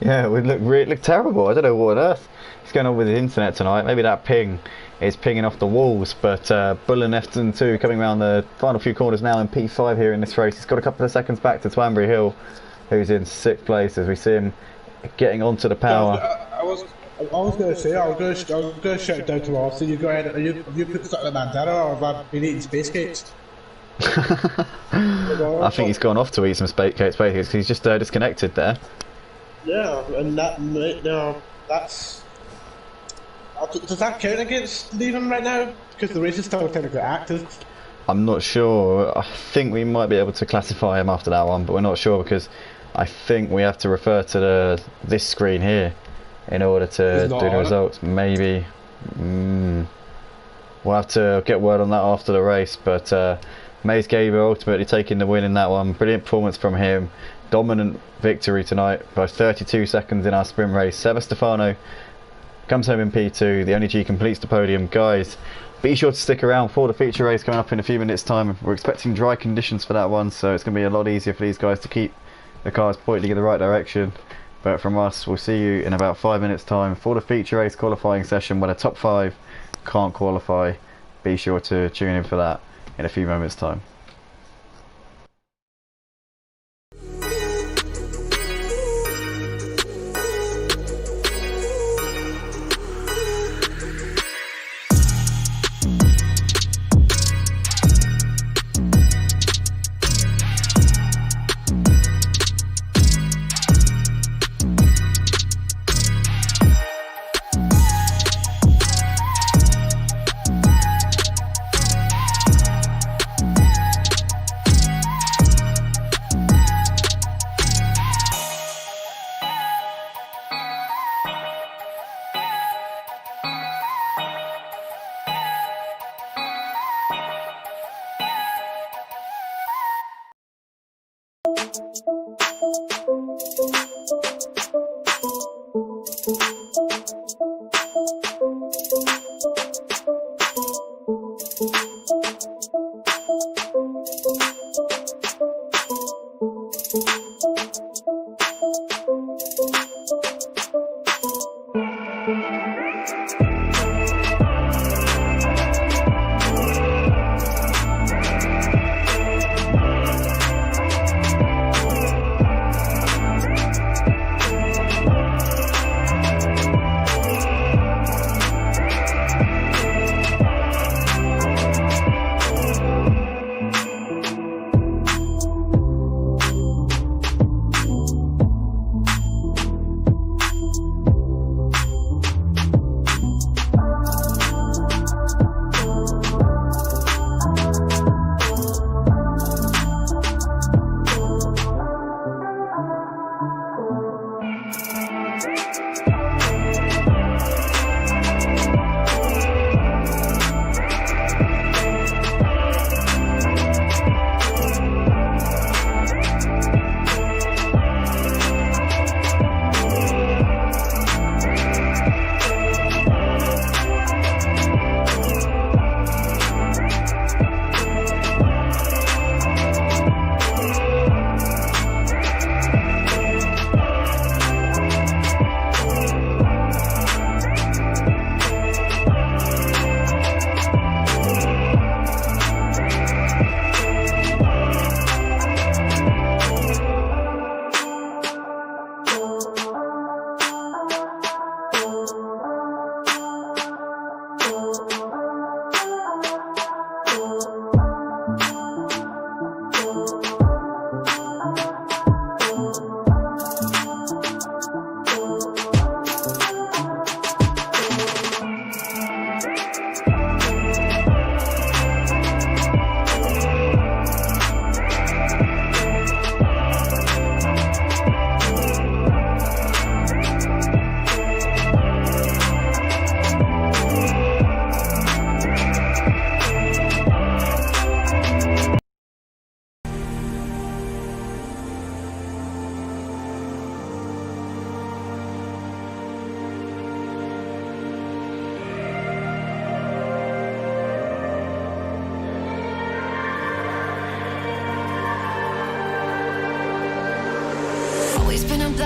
Yeah, it would look terrible. I don't know what on earth is going on with his internet tonight. Maybe that ping is pinging off the walls. But Bullen Efton 2 coming around the final few corners now in P5 here in this race. He's got a couple of seconds back to Twambury Hill, who's in 6th place, as we see him getting onto the power. I I was going to say, I was going to shout down to Austin. You go ahead. You put stuck in that dinner, or have I been eating space cakes? I think he's gone off to eat some space cakes because he's just disconnected there. Yeah, and that's. Does that count against leaving right now? Because the race is still technically active. I'm not sure. I think we might be able to classify him after that one, but we're not sure because I think we have to refer to this screen here in order to do the results. Maybe. We'll have to get word on that after the race, but Megane ultimately taking the win in that one. Brilliant performance from him. Dominant victory tonight by 32 seconds in our sprint race. Sebastefano comes home in P2. The only G completes the podium. Guys, be sure to stick around for the feature race coming up in a few minutes' time. We're expecting dry conditions for that one, so it's going to be a lot easier for these guys to keep the cars pointing in the right direction. But from us, we'll see you in about 5 minutes' time for the feature race qualifying session where the top 5 can't qualify. Be sure to tune in for that in a few moments' time.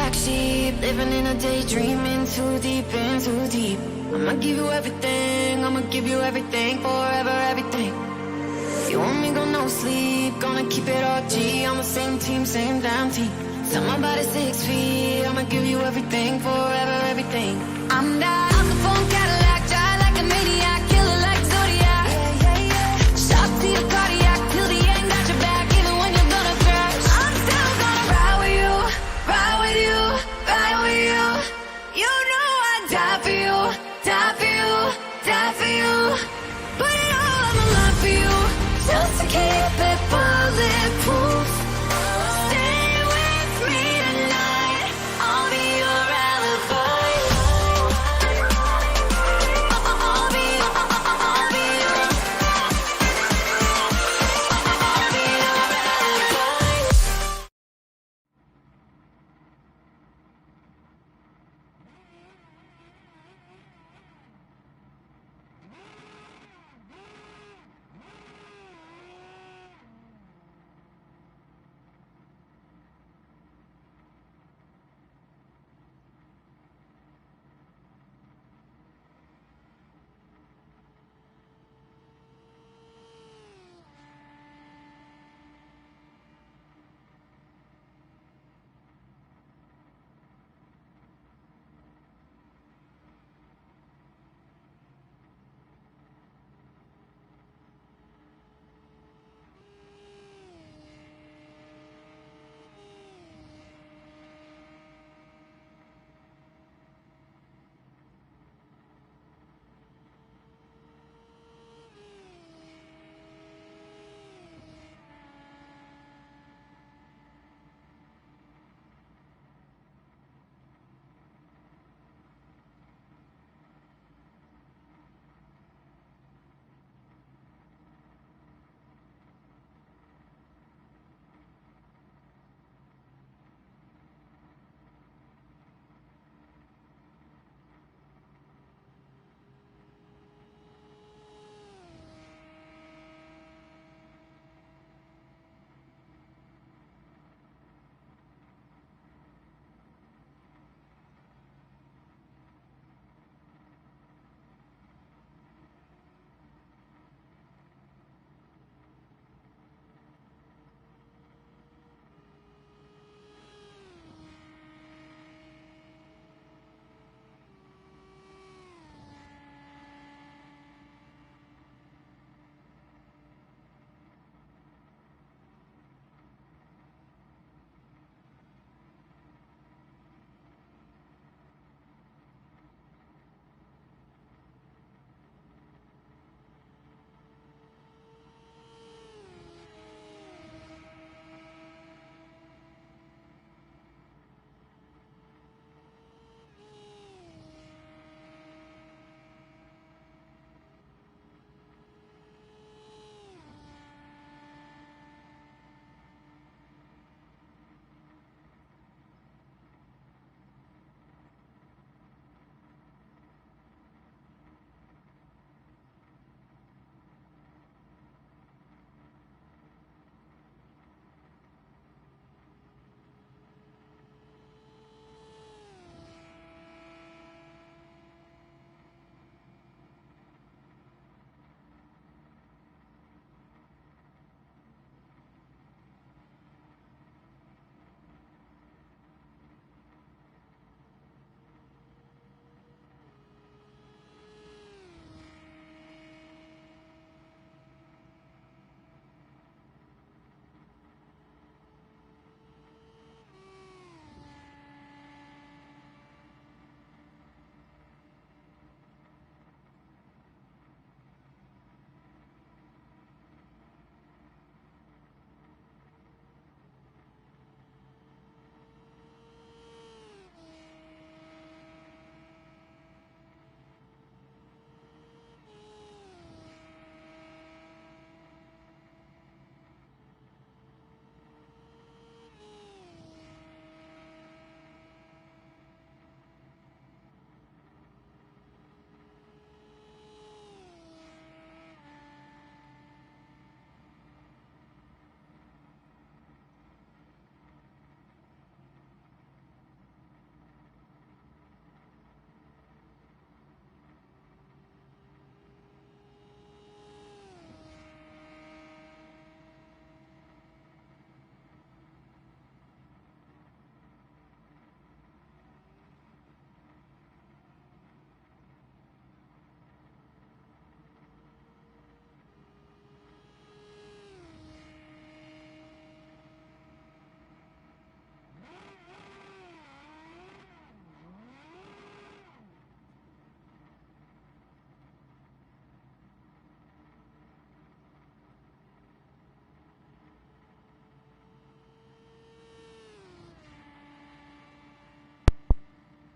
black sheep, living in a daydreaming, too deep in too deep. I'ma give you everything, I'ma give you everything, forever everything. You want me go no sleep, we're gonna keep it all G. On the same team, same damn team. Tell my body 6 feet. I'ma give you everything, forever, everything. I'm that on the phone Cadillac, drive like a maniac, killer like Zodiac. Shot to your cardiac, till the end, got your back, even when you're gonna crash. I'm still gonna ride with you, ride with you, ride with you. You know I'd die for you, die for you, die for you. Put it all on the line for you, just to keep it bulletproof. Stay with me tonight, I'll be your alibi. I'll be your alibi.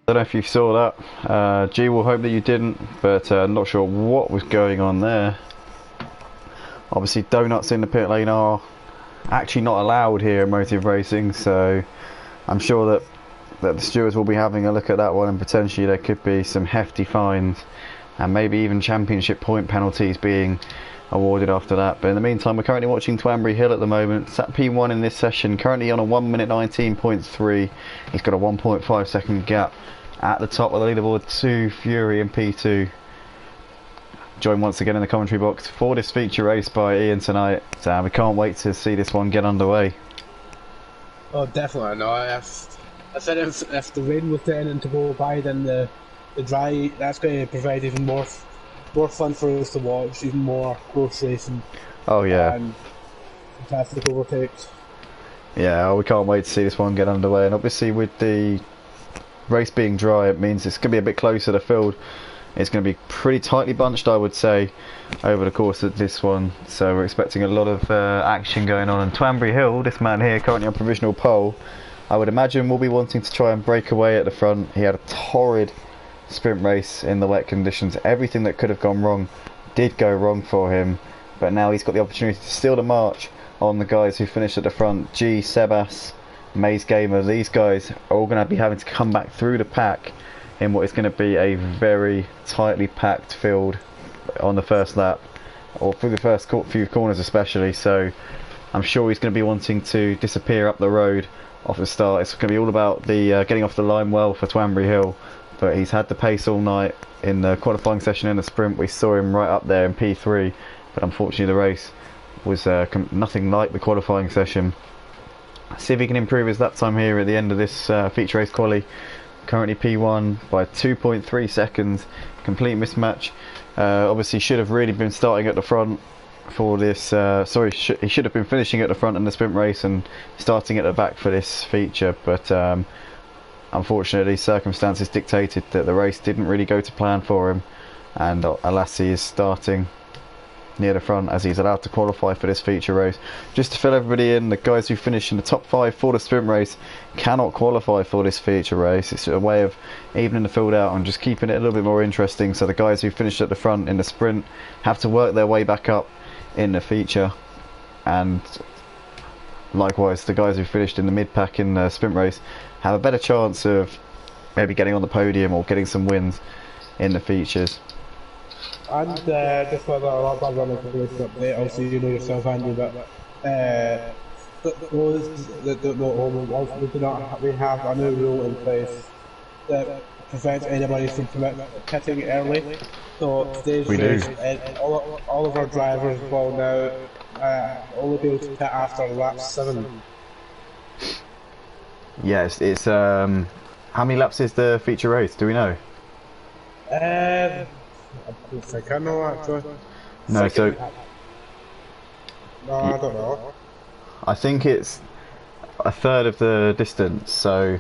don't know if you saw that. G will hope that you didn't, but not sure what was going on there. Obviously donuts in the pit lane are actually not allowed here in motive racing, so I'm sure that the stewards will be having a look at that one, and potentially there could be some hefty fines and maybe even championship point penalties being awarded after that. But in the meantime, we're currently watching Twanbury Hill at the moment. Sat P1 in this session, currently on a 1 minute 19.3. He's got a 1.5 second gap at the top of the leaderboard to Fury in P2. Joined once again in the commentary box for this feature race by Ian tonight. So we can't wait to see this one get underway. Oh, definitely. No, I said if the rain was threatening to go by, then the dry, that's going to provide even more fun for us to watch, even more close racing. Oh yeah. And fantastic overtakes. Yeah, we can't wait to see this one get underway. And obviously with the race being dry, it means it's going to be a bit closer to field. It's going to be pretty tightly bunched, I would say, over the course of this one. So we're expecting a lot of action going on. And Twanbury Hill, this man here, currently on provisional pole, I would imagine will be wanting to try and break away at the front. He had a torrid sprint race in the wet conditions. Everything that could have gone wrong did go wrong for him. But now he's got the opportunity to steal the march on the guys who finished at the front. G, Sebas, Maze Gamer, these guys are all going to be having to come back through the pack in what is going to be a very tightly packed field on the first lap, or through the first few corners especially. So I'm sure he's going to be wanting to disappear up the road off the start. It's going to be all about the getting off the line well for Twanbury Hill, but he's had the pace all night in the qualifying session and the sprint. We saw him right up there in P3, but unfortunately the race was nothing like the qualifying session. See if he can improve his lap time here at the end of this feature race quali. Currently P1 by 2.3 seconds, complete mismatch. Obviously should have really been starting at the front for this, he should have been finishing at the front in the sprint race and starting at the back for this feature, but unfortunately circumstances dictated that the race didn't really go to plan for him, and alas, he is starting near the front as he's allowed to qualify for this feature race. Just to fill everybody in, the guys who finish in the top 5 for the sprint race cannot qualify for this feature race. It's a way of evening the field out and just keeping it a little bit more interesting. So the guys who finished at the front in the sprint have to work their way back up in the feature, and likewise the guys who finished in the mid pack in the sprint race have a better chance of maybe getting on the podium or getting some wins in the features. And just for that running update, also you know yourself, Andy, but those that don't know home, we have a new rule in place that prevents anybody from pitting early. So today's race, all of our drivers will now only be able to pit after lap 7. Yes, it's how many laps is the feature race? Do we know? I don't think I know actually. No, so no, I don't know. I think it's a third of the distance. So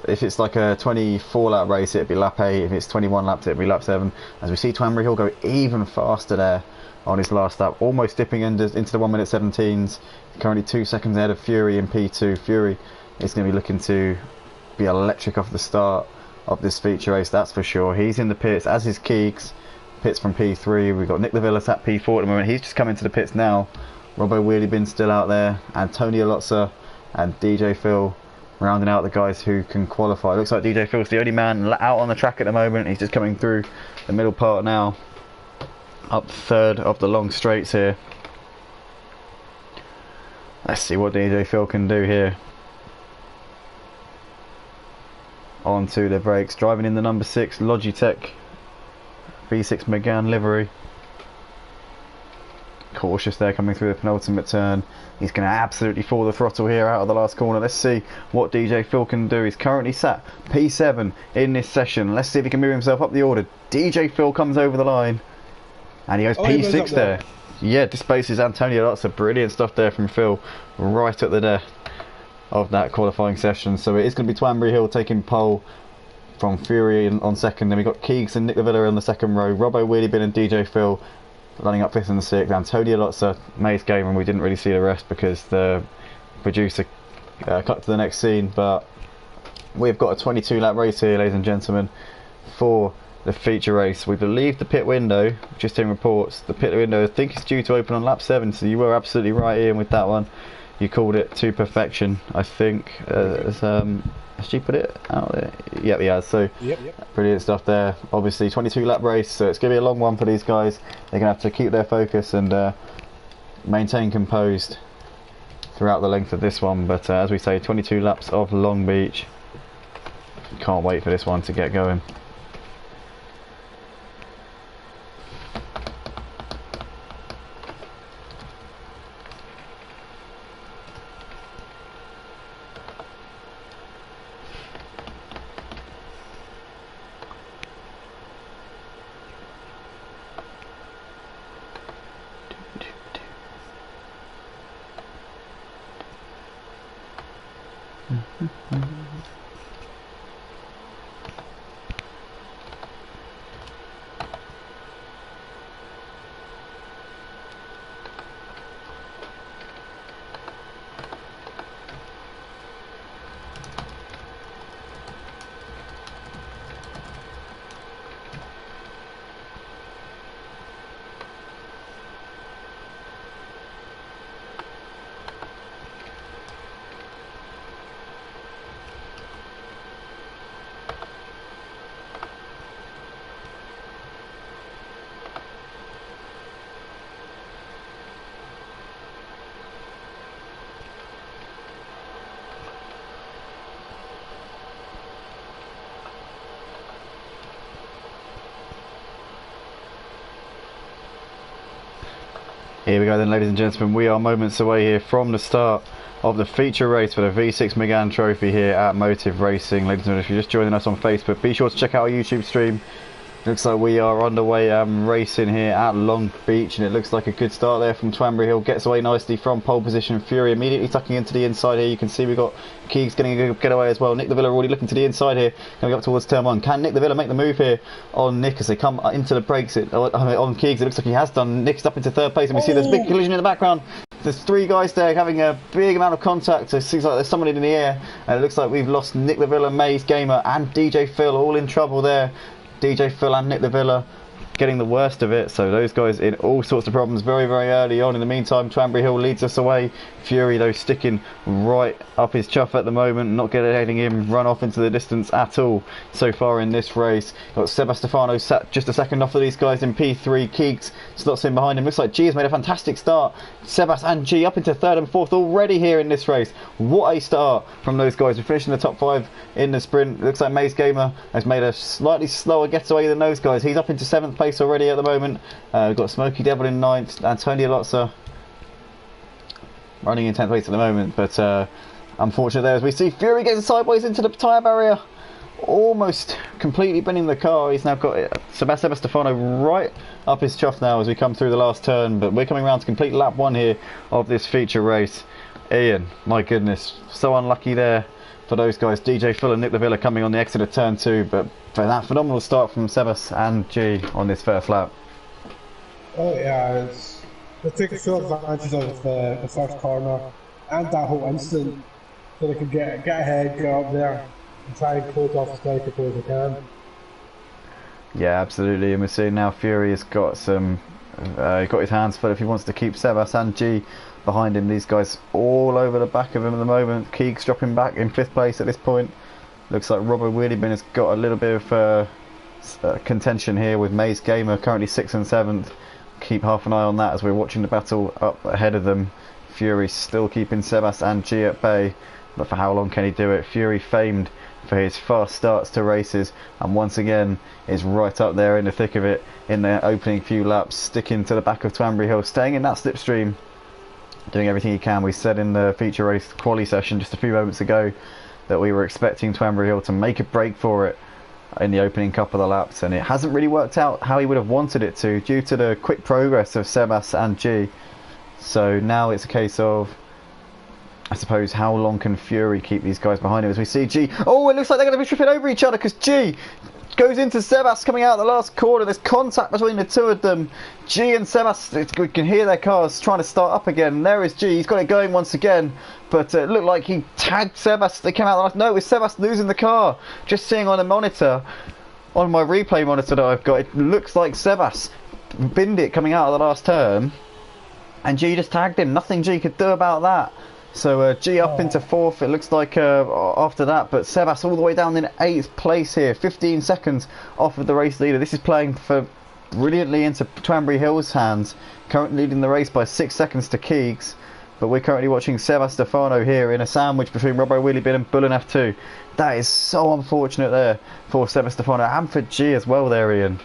if it's like a 24 lap race, it'd be lap 8. If it's 21 laps, it'd be lap 7. As we see Twanbury Hill go even faster there on his last lap, almost dipping into the 1 minute 17s. Currently 2 seconds ahead of Fury in P2. Fury is going to be looking to be electric off the start of this feature race, that's for sure. He's in the pits, as is Keegs. Pits from P3. We've got Nick Lavillas at P4 at the moment. He's just come into the pits now. Robbo Wheelie Bin still out there. Antonio Lotzer and DJ Phil rounding out the guys who can qualify. Looks like DJ Phil's the only man out on the track at the moment. He's just coming through the middle part now, up third of the long straights here. Let's see what DJ Phil can do here. Onto the brakes, driving in the number 6 Logitech V6 Megane livery. Cautious there, coming through the penultimate turn. He's going to absolutely fall the throttle here out of the last corner. Let's see what DJ Phil can do. He's currently sat P7 in this session. Let's see if he can move himself up the order. DJ Phil comes over the line and he goes P6 there. Yeah, displaces Antonio. That's a brilliant stuff there from Phil right at the death of that qualifying session. So it is going to be Twanbury Hill taking pole from Fury on second. Then we've got Keegs and Nick Lavilla in the second row. Robbo Wheelie Bin and DJ Phil running up 5th and 6th. Antonio Lotzer, Maze Gamer, and we didn't really see the rest because the producer cut to the next scene. But we've got a 22 lap race here, ladies and gentlemen, for the feature race. We believe the pit window, just in reports, the pit window I think is due to open on lap 7, so you were absolutely right, Ian, with that one. You called it to perfection, I think. Has she put it out there? Yep, he has. So, brilliant stuff there. Obviously, 22 lap race, so it's going to be a long one for these guys. They're going to have to keep their focus and maintain composed throughout the length of this one. But as we say, 22 laps of Long Beach. Can't wait for this one to get going. Here we go then, ladies and gentlemen. We are moments away here from the start of the feature race for the V6 Megane Trophy here at Motive Racing. Ladies and gentlemen, if you're just joining us on Facebook, be sure to check out our YouTube stream. Looks like we are underway racing here at Long Beach, and it looks like a good start there from Twanbury Hill. Gets away nicely from pole position. Fury immediately tucking into the inside here. You can see we've got Keegs getting a good getaway as well. Nick de Villa already looking to the inside here, coming up towards turn 1. Can Nick de Villa make the move here on Nick as they come into the brakes? On Keegs, it looks like he has done. Nick's up into third place, and we see there's a big collision in the background. There's 3 guys there having a big amount of contact, so it seems like there's someone in the air, and it looks like we've lost Nick de Villa, Maze Gamer and DJ Phil all in trouble there. DJ Phil and Nick de Villa getting the worst of it, so those guys in all sorts of problems very early on. In the meantime, Twanbury Hill leads us away. Fury though sticking right up his chuff at the moment, not letting him run off into the distance at all so far in this race. Got Sebastefano sat just a second off of these guys in P3. Keeks slots in behind him. Looks like G has made a fantastic start. Sebas and G up into 3rd and 4th already here in this race. What a start from those guys. We're finishing the top 5 in the sprint. Looks like Maze Gamer has made a slightly slower getaway than those guys. He's up into 7th place already at the moment. We've got Smoky Devil in 9th. Antonio Lotzer running in 10th place at the moment, but unfortunate there as we see Fury getting sideways into the tyre barrier, almost completely bending the car. He's now got Sebastefano right up his chuff now as we come through the last turn, but we're coming around to complete lap 1 here of this feature race. Ian, my goodness, so unlucky there for those guys. DJ Phil and Nick de Villa coming on the exit of turn 2, but for that phenomenal start from Sebas and G on this first lap. Oh yeah, they're taking full advantage of the first corner and that whole instant, so they can get ahead, get up there and try and close off as quickly as they can. Yeah, absolutely, and we're seeing now Fury has got some got his hands full if he wants to keep Sebas and G behind him. These guys all over the back of him at the moment. Keegs dropping back in 5th place at this point. Looks like Robert Wheelybin has got a little bit of contention here with Maze Gamer currently 6th and 7th. Keep half an eye on that as we're watching the battle up ahead of them. Fury still keeping Sebas and G at bay, but for how long can he do it? Fury famed for his fast starts to races, and once again is right up there in the thick of it in the opening few laps, sticking to the back of Twanbury Hill, staying in that slipstream, doing everything he can. We said in the feature race quali session just a few moments ago that we were expecting Twanbury Hill to make a break for it in the opening couple of laps, and it hasn't really worked out how he would have wanted it to due to the quick progress of Sebas and G. So now it's a case of, I suppose, how long can Fury keep these guys behind him as we see G. Oh, it looks like they're going to be tripping over each other because G goes into Sebas coming out the last corner. There's contact between the two of them. G and Sebas, we can hear their cars trying to start up again. There is G, he's got it going once again. But it looked like he tagged Sebas. They came out the last. No, it's Sebas losing the car. Just seeing on the monitor, on my replay monitor that I've got, it looks like Sebas binned it coming out of the last turn. And G just tagged him. Nothing G could do about that. So G up into 4th, it looks like after that, but Sebas all the way down in 8th place here, 15 seconds off of the race leader. This is playing for brilliantly into Twambury Hill's hands, currently leading the race by 6 seconds to Keegs, but we're currently watching Sebas Stefano here in a sandwich between Robbo Wheelie and Bull and F2. That is so unfortunate there for Sebas Stefano and for G as well there, Ian.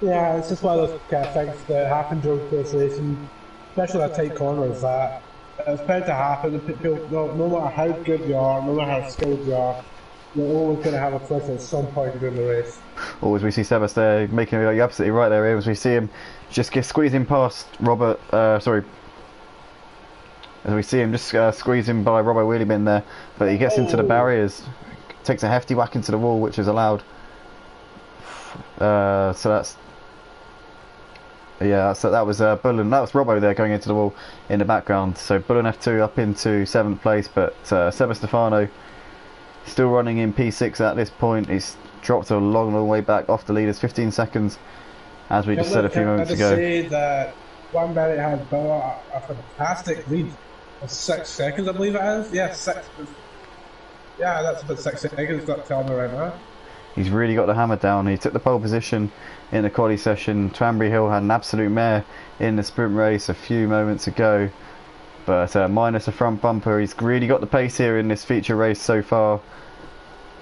Yeah, it's just one of those kind of things that happen during this racing, especially that tight corner as that. It's bound to happen. People, no matter how good you are, no matter how skilled you are, you're always going to have a flip at some point during the race. Always we see Sebas there making it, you're absolutely right there, as we see him just get squeezing past Robert, as we see him just squeezing by Robbo Wheelie Bin there, but he gets into the barriers, takes a hefty whack into the wall, which is allowed. So that's. Yeah, so that was Bullen. That was Robbo there going into the wall in the background. So Bullen F2 up into 7th place, but Sebas Stefano still running in P6 at this point. He's dropped a long way back off the leaders, 15 seconds, as we just said a few moments ago. I say that Juan Barry had a fantastic lead of 6 seconds, I believe it is. Yeah, 6. Yeah, that's about 6 seconds. That's telling me right now. He's really got the hammer down. He took the pole position in the quali session. Twambury Hill had an absolute mare in the sprint race a few moments ago, but minus a front bumper, he's really got the pace here in this feature race so far.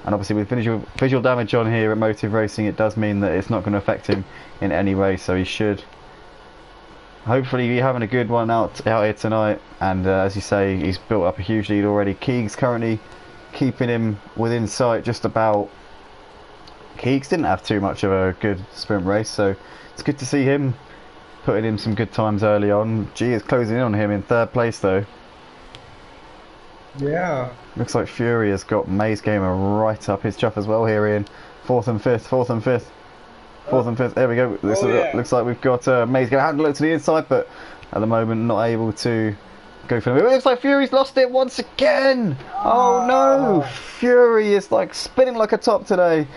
And obviously with visual damage on here at Motive Racing, it does mean that it's not going to affect him in any way, so he should hopefully be having a good one out here tonight. And as you say, he's built up a huge lead already. Keegs currently keeping him within sight just about. Keegs didn't have too much of a good sprint race, so it's good to see him putting in some good times early on. G is closing in on him in 3rd place though. Yeah. Looks like Fury has got Maze Gamer right up his chuff as well here, Ian. 4th and 5th, 4th and 5th. 4th and 5th, there we go. Looks like we've got Maze Gamer. I haven't looked to the inside, but at the moment not able to go for the. It looks like Fury's lost it once again! Oh no! Fury is like spinning like a top today.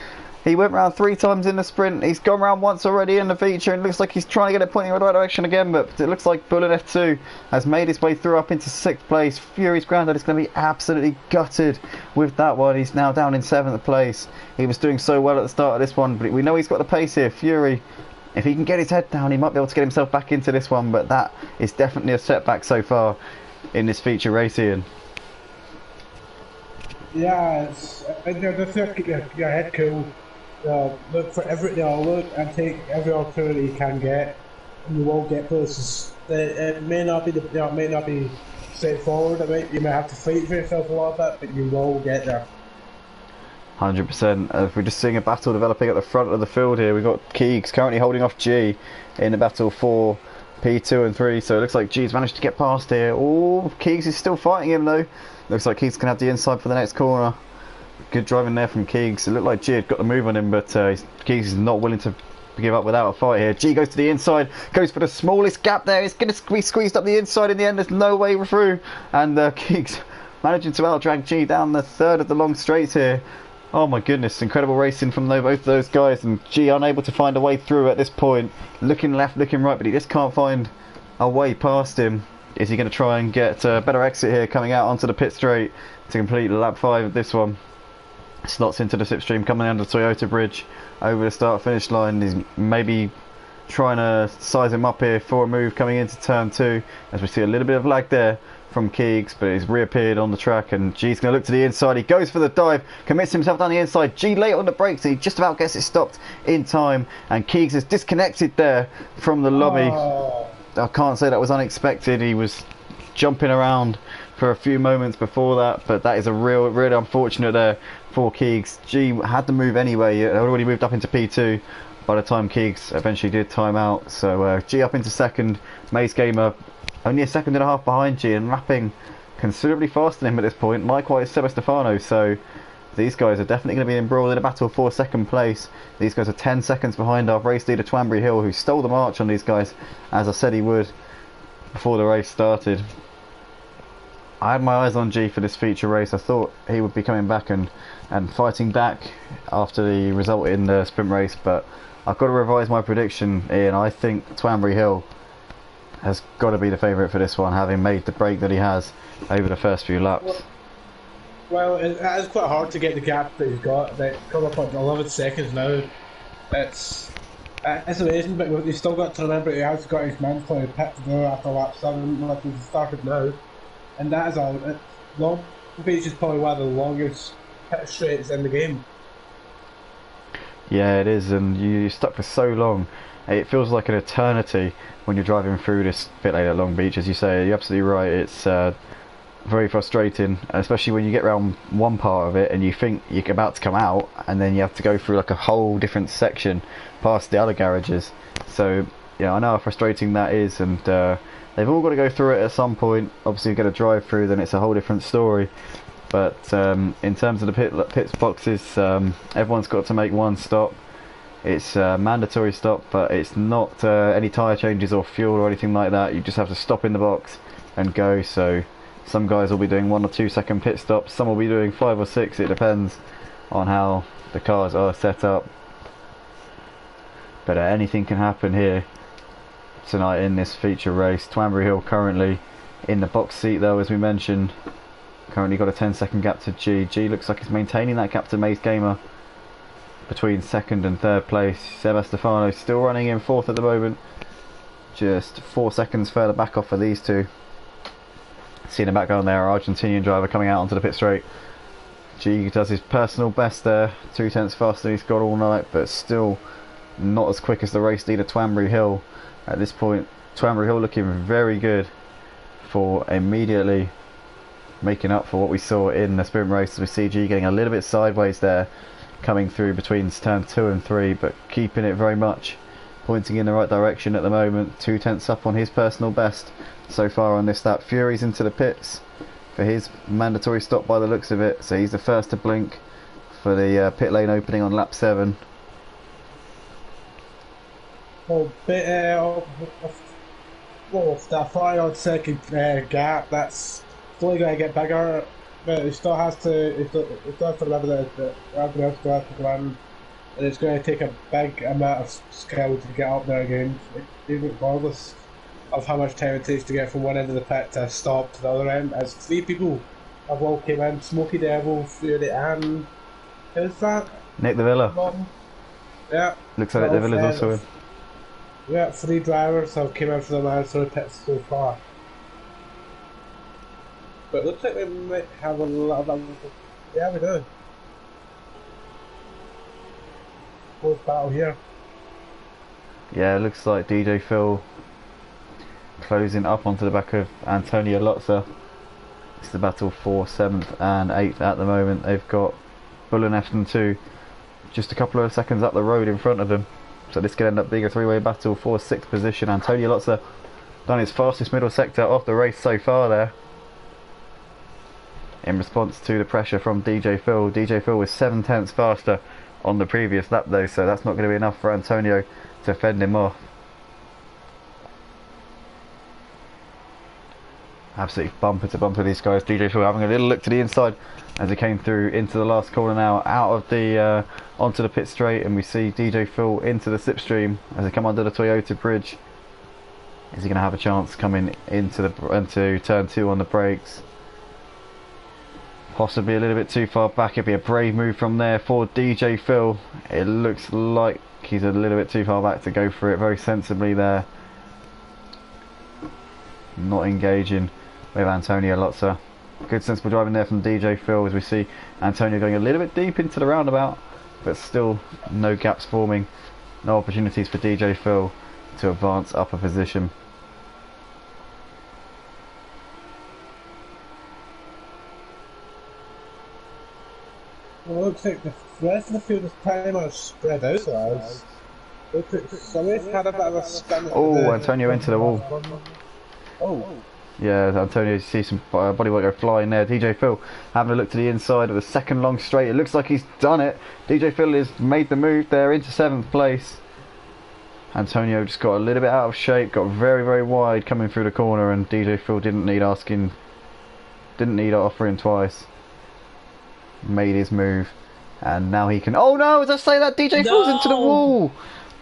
He went round 3 times in the sprint. He's gone round once already in the feature, and it looks like he's trying to get it pointing in the right direction again, but it looks like Bullet F2 has made his way through up into 6th place. Fury's granddad is going to be absolutely gutted with that one. He's now down in 7th place. He was doing so well at the start of this one, but we know he's got the pace here. Fury, if he can get his head down, he might be able to get himself back into this one, but that is definitely a setback so far in this feature race, Ian. Yeah, it's just keep your head cool. Look for look and take every opportunity you can get, and you will get places. It may not be it may not be straightforward. You may have to fight for yourself a little bit, but you will get there. 100%. If we're just seeing a battle developing at the front of the field here, we've got Keegs currently holding off G in the battle for P2 and 3. So it looks like G's managed to get past here. Oh, Keegs is still fighting him though. Looks like Keegs can have the inside for the next corner. Good driving there from Keegs. It looked like G had got the move on him, but Keegs is not willing to give up without a fight here. G goes to the inside, goes for the smallest gap there. It's going to be squeezed up the inside in the end. There's no way through. And Keegs managing to out-drag G down the 3rd of the long straights here. Oh my goodness, incredible racing from both of those guys. And G unable to find a way through at this point. Looking left, looking right, but he just can't find a way past him. Is he going to try and get a better exit here coming out onto the pit straight to complete lap 5 of this one? Slots into the slipstream coming under the Toyota bridge over the start finish line. He's maybe trying to size him up here for a move coming into turn 2, as we see a little bit of lag there from Keegs, but he's reappeared on the track, and G's going to look to the inside. He goes for the dive, commits himself down the inside. G late on the brakes, and he just about gets it stopped in time, and Keegs is disconnected there from the lobby. I can't say that was unexpected. He was jumping around for a few moments before that, but that is a really unfortunate there for Keegs. G had to move anyway. He had already moved up into P2 by the time Keegs eventually did time out. So G up into 2nd. Maze Gamer only a 2.5 seconds behind G and lapping considerably faster than him at this point. Likewise Sebas Stefano. So These guys are definitely going to be embroiled in a battle for second place. These guys are 10 seconds behind our race leader Twanbury Hill, who stole the march on these guys, as I said he would before the race started. I had my eyes on G for this feature race. I thought he would be coming back and fighting back after the result in the sprint race, but I've got to revise my prediction, Ian. I think Twanbury Hill has got to be the favourite for this one, having made the break that he has over the first few laps. Well, it is quite hard to get the gap that he's got. They come up on 11 seconds now. It's amazing, but you've still got to remember he has got his mandatory pit to do after lap 7, like he's started now. And that is a Long Beach is probably one of the longest pit straights in the game. Yeah, it is, and you're stuck for so long. It feels like an eternity when you're driving through this pit lane at Long Beach, as you say. You're absolutely right. It's very frustrating, especially when you get around one part of it and you think you're about to come out, and then you have to go through like a whole different section past the other garages. So yeah, I know how frustrating that is, and they've all got to go through it at some point. Obviously, you've got to drive through, then it's a whole different story. But in terms of the pits boxes, everyone's got to make one stop. It's a mandatory stop, but it's not any tyre changes or fuel or anything like that. You just have to stop in the box and go. So some guys will be doing 1 or 2 second pit stops, some will be doing 5 or 6, it depends on how the cars are set up. But anything can happen here tonight in this feature race. Twanbury Hill currently in the box seat though, as we mentioned. Currently got a 10-second gap to G. G looks like he's maintaining that gap to Maze Gamer between 2nd and 3rd place. Seb Stefano still running in 4th at the moment, just 4 seconds further back off of these two. Seeing the background there, our Argentinian driver coming out onto the pit straight. G does his personal best there, 2 tenths faster than he's got all night, but still not as quick as the race leader Twanbury Hill. At this point, Twanbury Hill looking very good for immediately making up for what we saw in the sprint race. We see G getting a little bit sideways there, coming through between turn 2 and 3, but keeping it very much pointing in the right direction at the moment. 2 tenths up on his personal best so far on this lap. Fury's into the pits for his mandatory stop by the looks of it, so he's the first to blink for the pit lane opening on lap 7. Well, that 5-odd second gap, that's slowly going to get bigger, but he still has to remember that everyone else still has to go in, and it's going to take a big amount of skill to get up there again, even regardless of how much time it takes to get from one end of the pit to stop to the other end. As 3 people have all came in: Smoky Devil, Fury, and who's that? Nick the Villa. Yeah. Looks like Nick the Villa's also in. Yeah, 3 drivers have came in for the mandatory pits so far. But it looks like we might have a little bit. Yeah, we do. Close battle here. Yeah, it looks like DJ Phil closing up onto the back of Antonio Lotza. It's the battle for 7th and 8th at the moment. They've got Bull and Efton 2 just a couple of seconds up the road in front of them. So this could end up being a 3-way battle for 6th position. Antonio Lotza done his fastest middle sector of the race so far there, in response to the pressure from DJ Phil. DJ Phil was 7 tenths faster on the previous lap though, so that's not going to be enough for Antonio to fend him off. Absolutely bumper to bumper these guys. DJ Phil having a little look to the inside as he came through into the last corner now, out of the onto the pit straight, and we see DJ Phil into the slipstream as they come under the Toyota bridge. Is he going to have a chance coming into turn 2 on the brakes? Possibly a little bit too far back. It'd be a brave move from there for DJ Phil. It looks like he's a little bit too far back to go for it very sensibly there. Not engaging with Antonio Lotza. Good sensible driving there from DJ Phil as we see Antonio going a little bit deep into the roundabout, but still no gaps forming, no opportunities for DJ Phil to advance up a position. Well, it looks like the rest of the field is pretty much spread out, guys. Looks like somebody's had a bit of a spin. Oh, Antonio into the wall. Oh. Yeah, Antonio, you see some bodywork go flying there. DJ Phil having a look to the inside of the second long straight. It looks like he's done it. DJ Phil has made the move there into 7th place. Antonio just got a little bit out of shape, got very, very wide coming through the corner, and DJ Phil didn't need offering twice. Made his move, and now he can. Oh no! As I say that, DJ falls into the wall.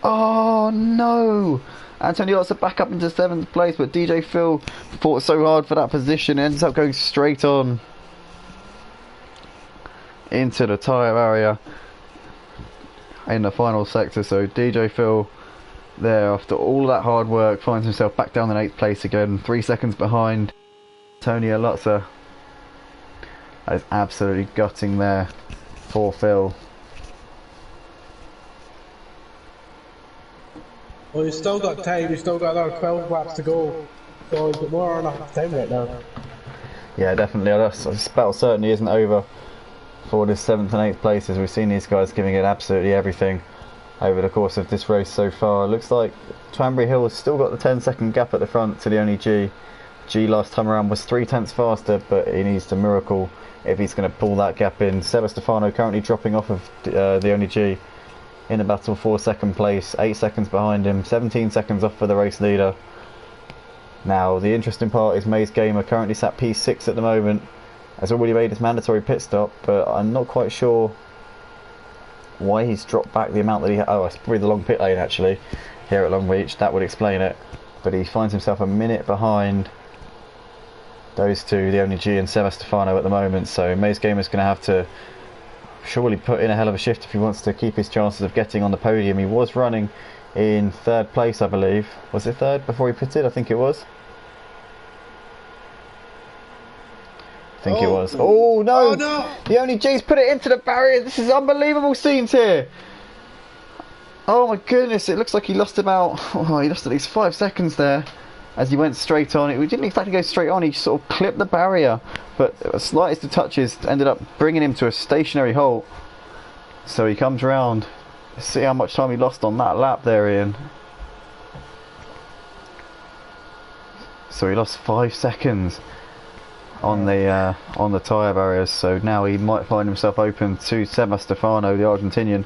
Oh no! Antonio got to back up into 7th place, but DJ Phil fought so hard for that position, ends up going straight on into the tyre area in the final sector. So DJ Phil there, after all that hard work, finds himself back down in 8th place again, 3 seconds behind Antonio Lotzer. That is absolutely gutting there for Phil. Well, he's still got time, he's still got another 12 laps to go, so he's got more than enough time right now. Yeah, definitely. This battle certainly isn't over for this 7th and 8th places. We've seen these guys giving it absolutely everything over the course of this race so far. It looks like Twanbury Hill has still got the 10-second gap at the front to the only G. G last time around was 3 tenths faster, but he needs a miracle if he's going to pull that gap in. Seba Stefano currently dropping off of the only G in the battle for 2nd place, 8 seconds behind him, 17 seconds off for the race leader. Now the interesting part is Maze Gamer currently sat P6 at the moment, has already made his mandatory pit stop, but I'm not quite sure why he's dropped back the amount that he had. Oh, it's probably the long pit lane actually here at Long Beach, that would explain it. But he finds himself a minute behind those two, the only G and Seba Stefano at the moment, so Maze Gamer's going to have to surely put in a hell of a shift if he wants to keep his chances of getting on the podium. He was running in 3rd place, I believe. Was it 3rd before he pitted? I think it was. I think it was. Oh no! Oh no! The only G's put it into the barrier. This is unbelievable scenes here. Oh my goodness! It looks like he lost about. Oh, he lost at least 5 seconds there as he went straight on. We didn't exactly go straight on. He sort of clipped the barrier, but the slightest of touches ended up bringing him to a stationary halt. So he comes round. See how much time he lost on that lap there, Ian. So he lost 5 seconds on the tyre barriers, so now he might find himself open to Seba Stefano, the Argentinian.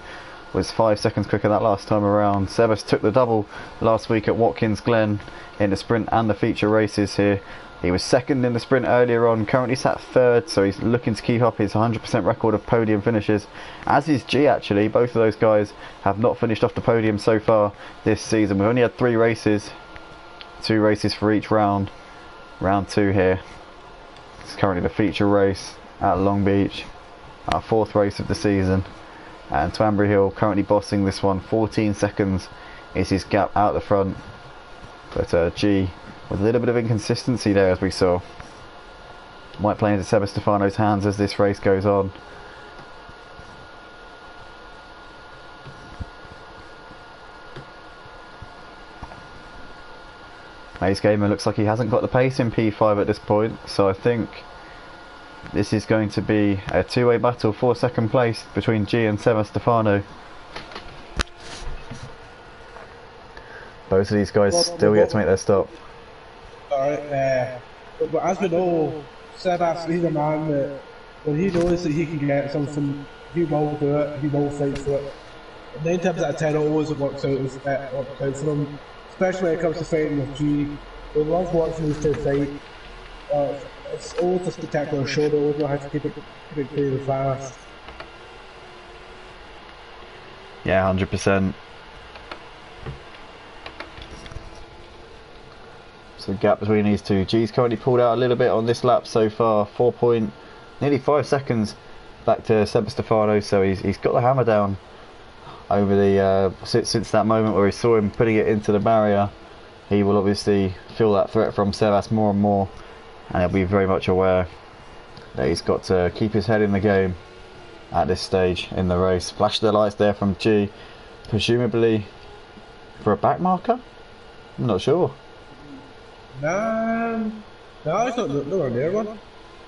Was 5 seconds quicker that last time around. Sebas took the double last week at Watkins Glen in the sprint and the feature races here. He was 2nd in the sprint earlier on, currently sat 3rd, so he's looking to keep up his 100% record of podium finishes, as is G actually. Both of those guys have not finished off the podium so far this season. We've only had 3 races, 2 races for each round. Round 2 here. It's currently the feature race at Long Beach, our 4th race of the season. And Twanbury Hill currently bossing this one. 14 seconds is his gap out the front. But G with a little bit of inconsistency there, as we saw. Might play into Seba Stefano's hands as this race goes on. Maze Gamer looks like he hasn't got the pace in P5 at this point, so I think this is going to be a 2-way battle for 2nd place between G and Seba Stefano. Both of these guys still yet to make their stop. Alright, but as we know, Sebas, he's a man that when he knows that he can get something, he will do it, he will fight for it. 9 times out of 10 it always works out for him, especially when it comes to fighting with G. We love watching these two fight. It's always a spectacular show, they always know how to keep it really fast. Yeah, 100%. So the gap between these two. G's currently pulled out a little bit on this lap so far. Nearly 5 seconds back to Seba Stefano, so he's got the hammer down over the since that moment where he saw him putting it into the barrier. He will obviously feel that threat from Sebas more and more, and he'll be very much aware that he's got to keep his head in the game at this stage in the race. Flash the lights there from G, presumably for a back marker? I'm not sure. No, it's not nowhere near one.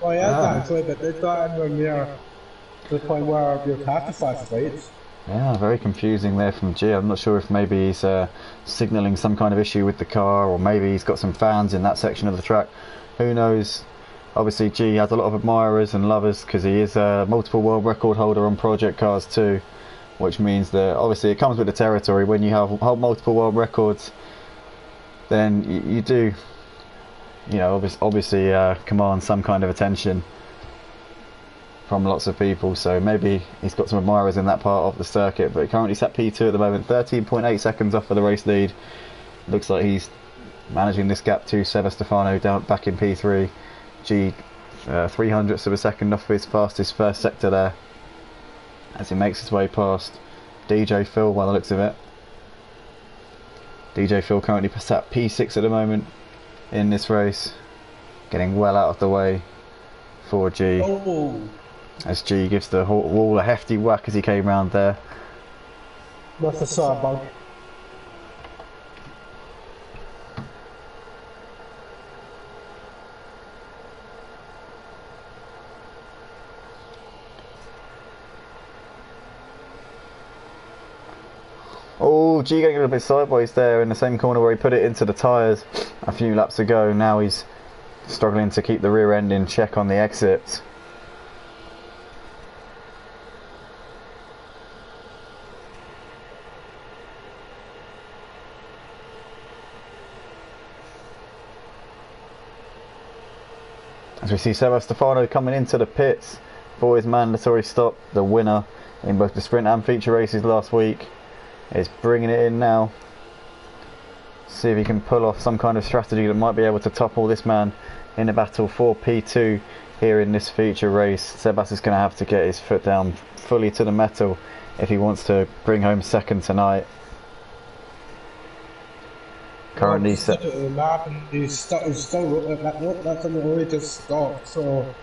Well, yeah, actually, but it's not anywhere near the point where you're have to flash lights. Yeah, very confusing there from G. I'm not sure if maybe he's signalling some kind of issue with the car, or maybe he's got some fans in that section of the track. Who knows? Obviously, G has a lot of admirers and lovers because he is a multiple world record holder on project cars too, which means that obviously it comes with the territory. When you hold multiple world records, then you do, you know, obviously command some kind of attention from lots of people, so maybe he's got some admirers in that part of the circuit. But currently sat P2 at the moment, 13.8 seconds off of the race lead. Looks like he's managing this gap to Sebastefano down back in P3. G 300ths of a second off his fastest first sector there as he makes his way past DJ Phil by the looks of it. DJ Phil currently sat P6 at the moment in this race, getting well out of the way for G. As G gives the wall a hefty whack as he came round there. Must have saw a bug. Oh, G getting a little bit sideways there in the same corner where he put it into the tyres a few laps ago. Now he's struggling to keep the rear end in check on the exit. As we see Sebastefano coming into the pits for his mandatory stop, the winner in both the sprint and feature races last week is bringing it in now. See if he can pull off some kind of strategy that might be able to topple this man in a battle for P2 here in this feature race. Sebas is going to have to get his foot down fully to the metal if he wants to bring home second tonight. Currently set. The map and he's still that's only just stopped. So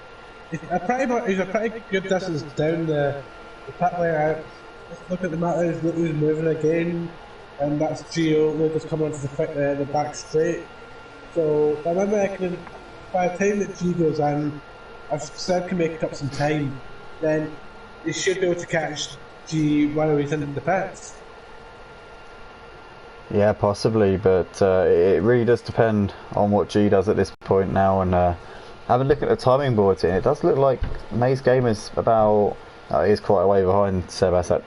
he's a pretty good distance down the pit layout. Let's look at the map. He's moving again, and that's Gio Lucas coming onto the back straight. So I reckon by the time that G goes in, if Seb can make up some time, then he should be able to catch G while he's in the pits. Yeah, possibly, but it really does depend on what G does at this point now. And having a look at the timing boards here, it does look like Maze Gamer's about, he is quite a way behind Sebas.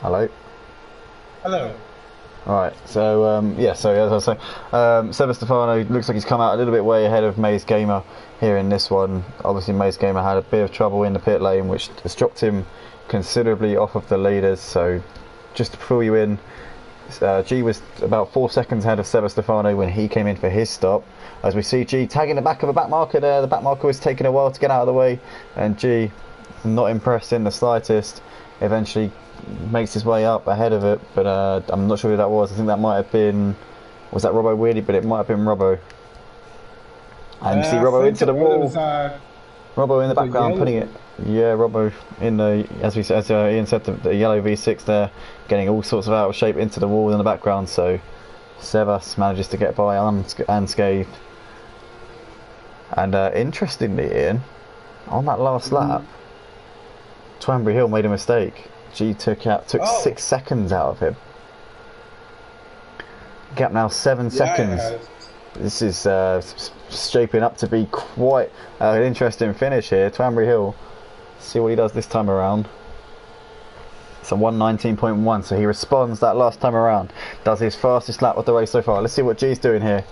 Hello? Hello. Right, so yeah, so as I was saying, Sebastefano looks like he's come out a little bit way ahead of Maze Gamer here in this one. Obviously Maze Gamer had a bit of trouble in the pit lane, which has dropped him considerably off of the leaders. So just to fill you in, G was about 4 seconds ahead of Sebastefano when he came in for his stop. As we see G tagging the back of a back marker there, the back marker was taking a while to get out of the way, and G, not impressed in the slightest, eventually makes his way up ahead of it. But I'm not sure who that was. I think that might have been, was that Robbo Weirdy? But it might have been Robbo. And you see Robbo into the wall. Robbo in the background putting it. Yeah, Robbo in the, as Ian said, the yellow V6 there, getting all sorts of out of shape into the wall in the background. So Sebas manages to get by unscathed. And interestingly, Ian, on that last lap, Twanbury Hill made a mistake. G took 6 seconds out of him. Gap now 7 seconds. This is shaping up to be quite an interesting finish here. Twanbury Hill, see what he does this time around. It's a 1:19.1, so he responds that last time around. Does his fastest lap of the race so far. Let's see what G's doing here.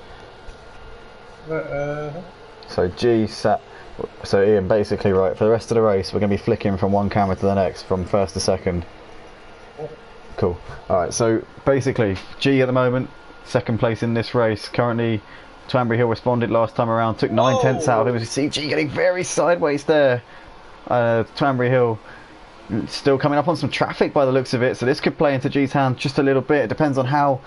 So G sat. So Ian, basically, right, for the rest of the race, we're going to be flicking from one camera to the next, from first to second. Cool. Alright, so basically, G at the moment, second place in this race. Currently, Twanbury Hill responded last time around, took 9/10 out of him. As you see, G getting very sideways there. Twanbury Hill still coming up on some traffic by the looks of it, so this could play into G's hand just a little bit. It depends on how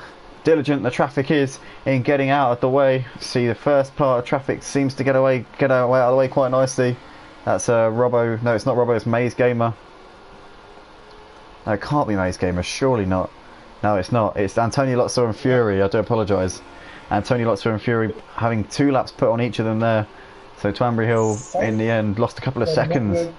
diligent the traffic is in getting out of the way. See, the first part of traffic seems to get out of the way quite nicely. That's Robbo. No, it's not Robbo, it's Maze Gamer. No, it can't be Maze Gamer, surely not. No, it's not. It's Antonio Lotso and Fury. I do apologise. Antonio Lotso and Fury having 2 laps put on each of them there So Twanbury Hill, in the end, lost a couple of seconds.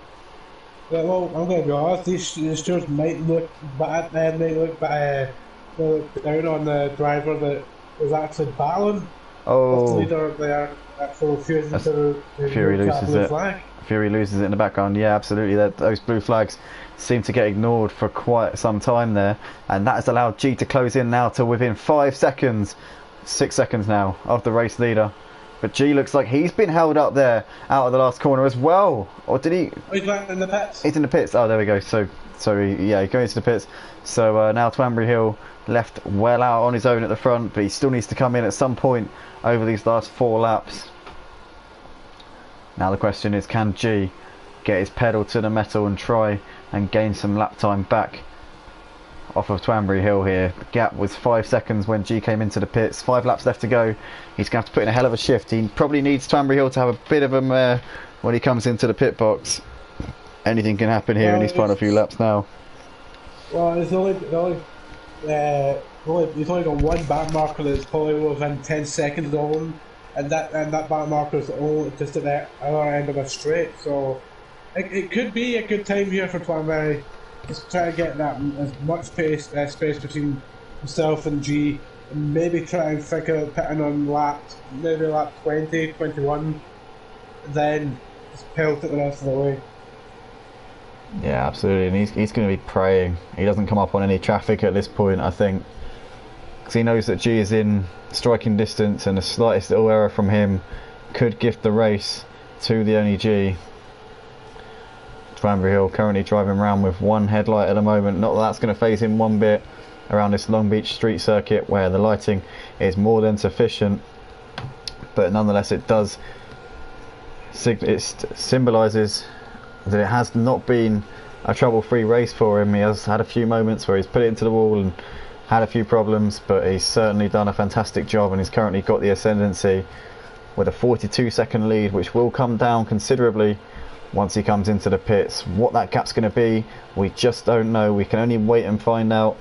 Yeah, well, I'm going to be honest. These stewards might look bad, might look down on the driver that was actually battling. Oh, The leader there, actually refusing to Fury loses blue it. flag. Fury loses it in the background. Yeah, absolutely. Those blue flags seem to get ignored for quite some time there, and that has allowed G to close in now to within 5 seconds, 6 seconds now of the race leader. But G looks like he's been held up there out of the last corner as well. Or did he? Oh, he's back in the pits. He's in the pits. Oh, there we go. So he's going into the pits. So now Twanbury Hill left well out on his own at the front, but he still needs to come in at some point over these last 4 laps. Now the question is, can G get his pedal to the metal and try and gain some lap time back off of Twanbury Hill here? The gap was 5 seconds when G came into the pits. 5 laps left to go. He's going to have to put in a hell of a shift. He probably needs Twanbury Hill to have a bit of a mare when he comes into the pit box. Anything can happen here in his final few laps now. Well, he's only got one back marker that's probably within 10 seconds of him, and that back marker is all just at the other end of a straight. So it could be a good time here for Twanbury. Just try to get that as much space between himself and G, and maybe try and think of pitting on lap 20, 21, and then just pelt it the rest of the way. Yeah, absolutely, and he's going to be praying he doesn't come up on any traffic at this point, I think, because he knows that G is in striking distance, and the slightest little error from him could gift the race to the only G. Twanbury Hill currently driving around with one headlight at the moment. Not that that's going to phase him one bit around this Long Beach street circuit where the lighting is more than sufficient, but nonetheless it does symbolises that it has not been a trouble-free race for him. He has had a few moments where he's put it into the wall and had a few problems, but he's certainly done a fantastic job, and he's currently got the ascendancy with a 42-second lead, which will come down considerably once he comes into the pits. What that gap's going to be, we just don't know. We can only wait and find out,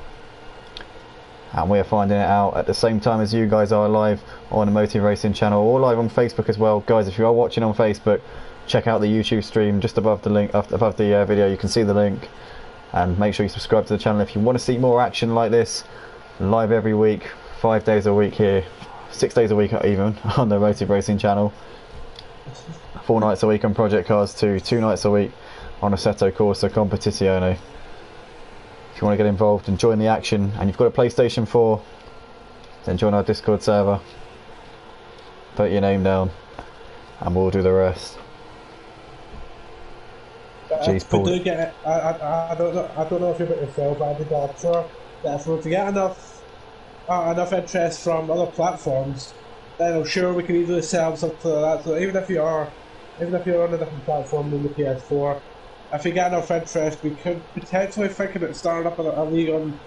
and we are finding it out at the same time as you guys are live on the Motive Racing channel, or live on Facebook as well. Guys, if you are watching on Facebook, check out the YouTube stream just above the link, above the video. You can see the link, and make sure you subscribe to the channel if you want to see more action like this, live every week, 5 days a week here, 6 days a week even on the Motive Racing channel. 4 nights a week on Project Cars 2, 2 nights a week on Assetto, Corsa, Competizione. If you want to get involved and join the action, and you've got a PlayStation 4, then join our Discord server, put your name down, and we'll do the rest. I don't know if you're about yourself, Andy, but I'm sure that if we were to get enough interest from other platforms, then I'm sure we can easily sell something like that. So even if you're on a different platform than the PS4, if we get enough interest, we could potentially think about starting up a league on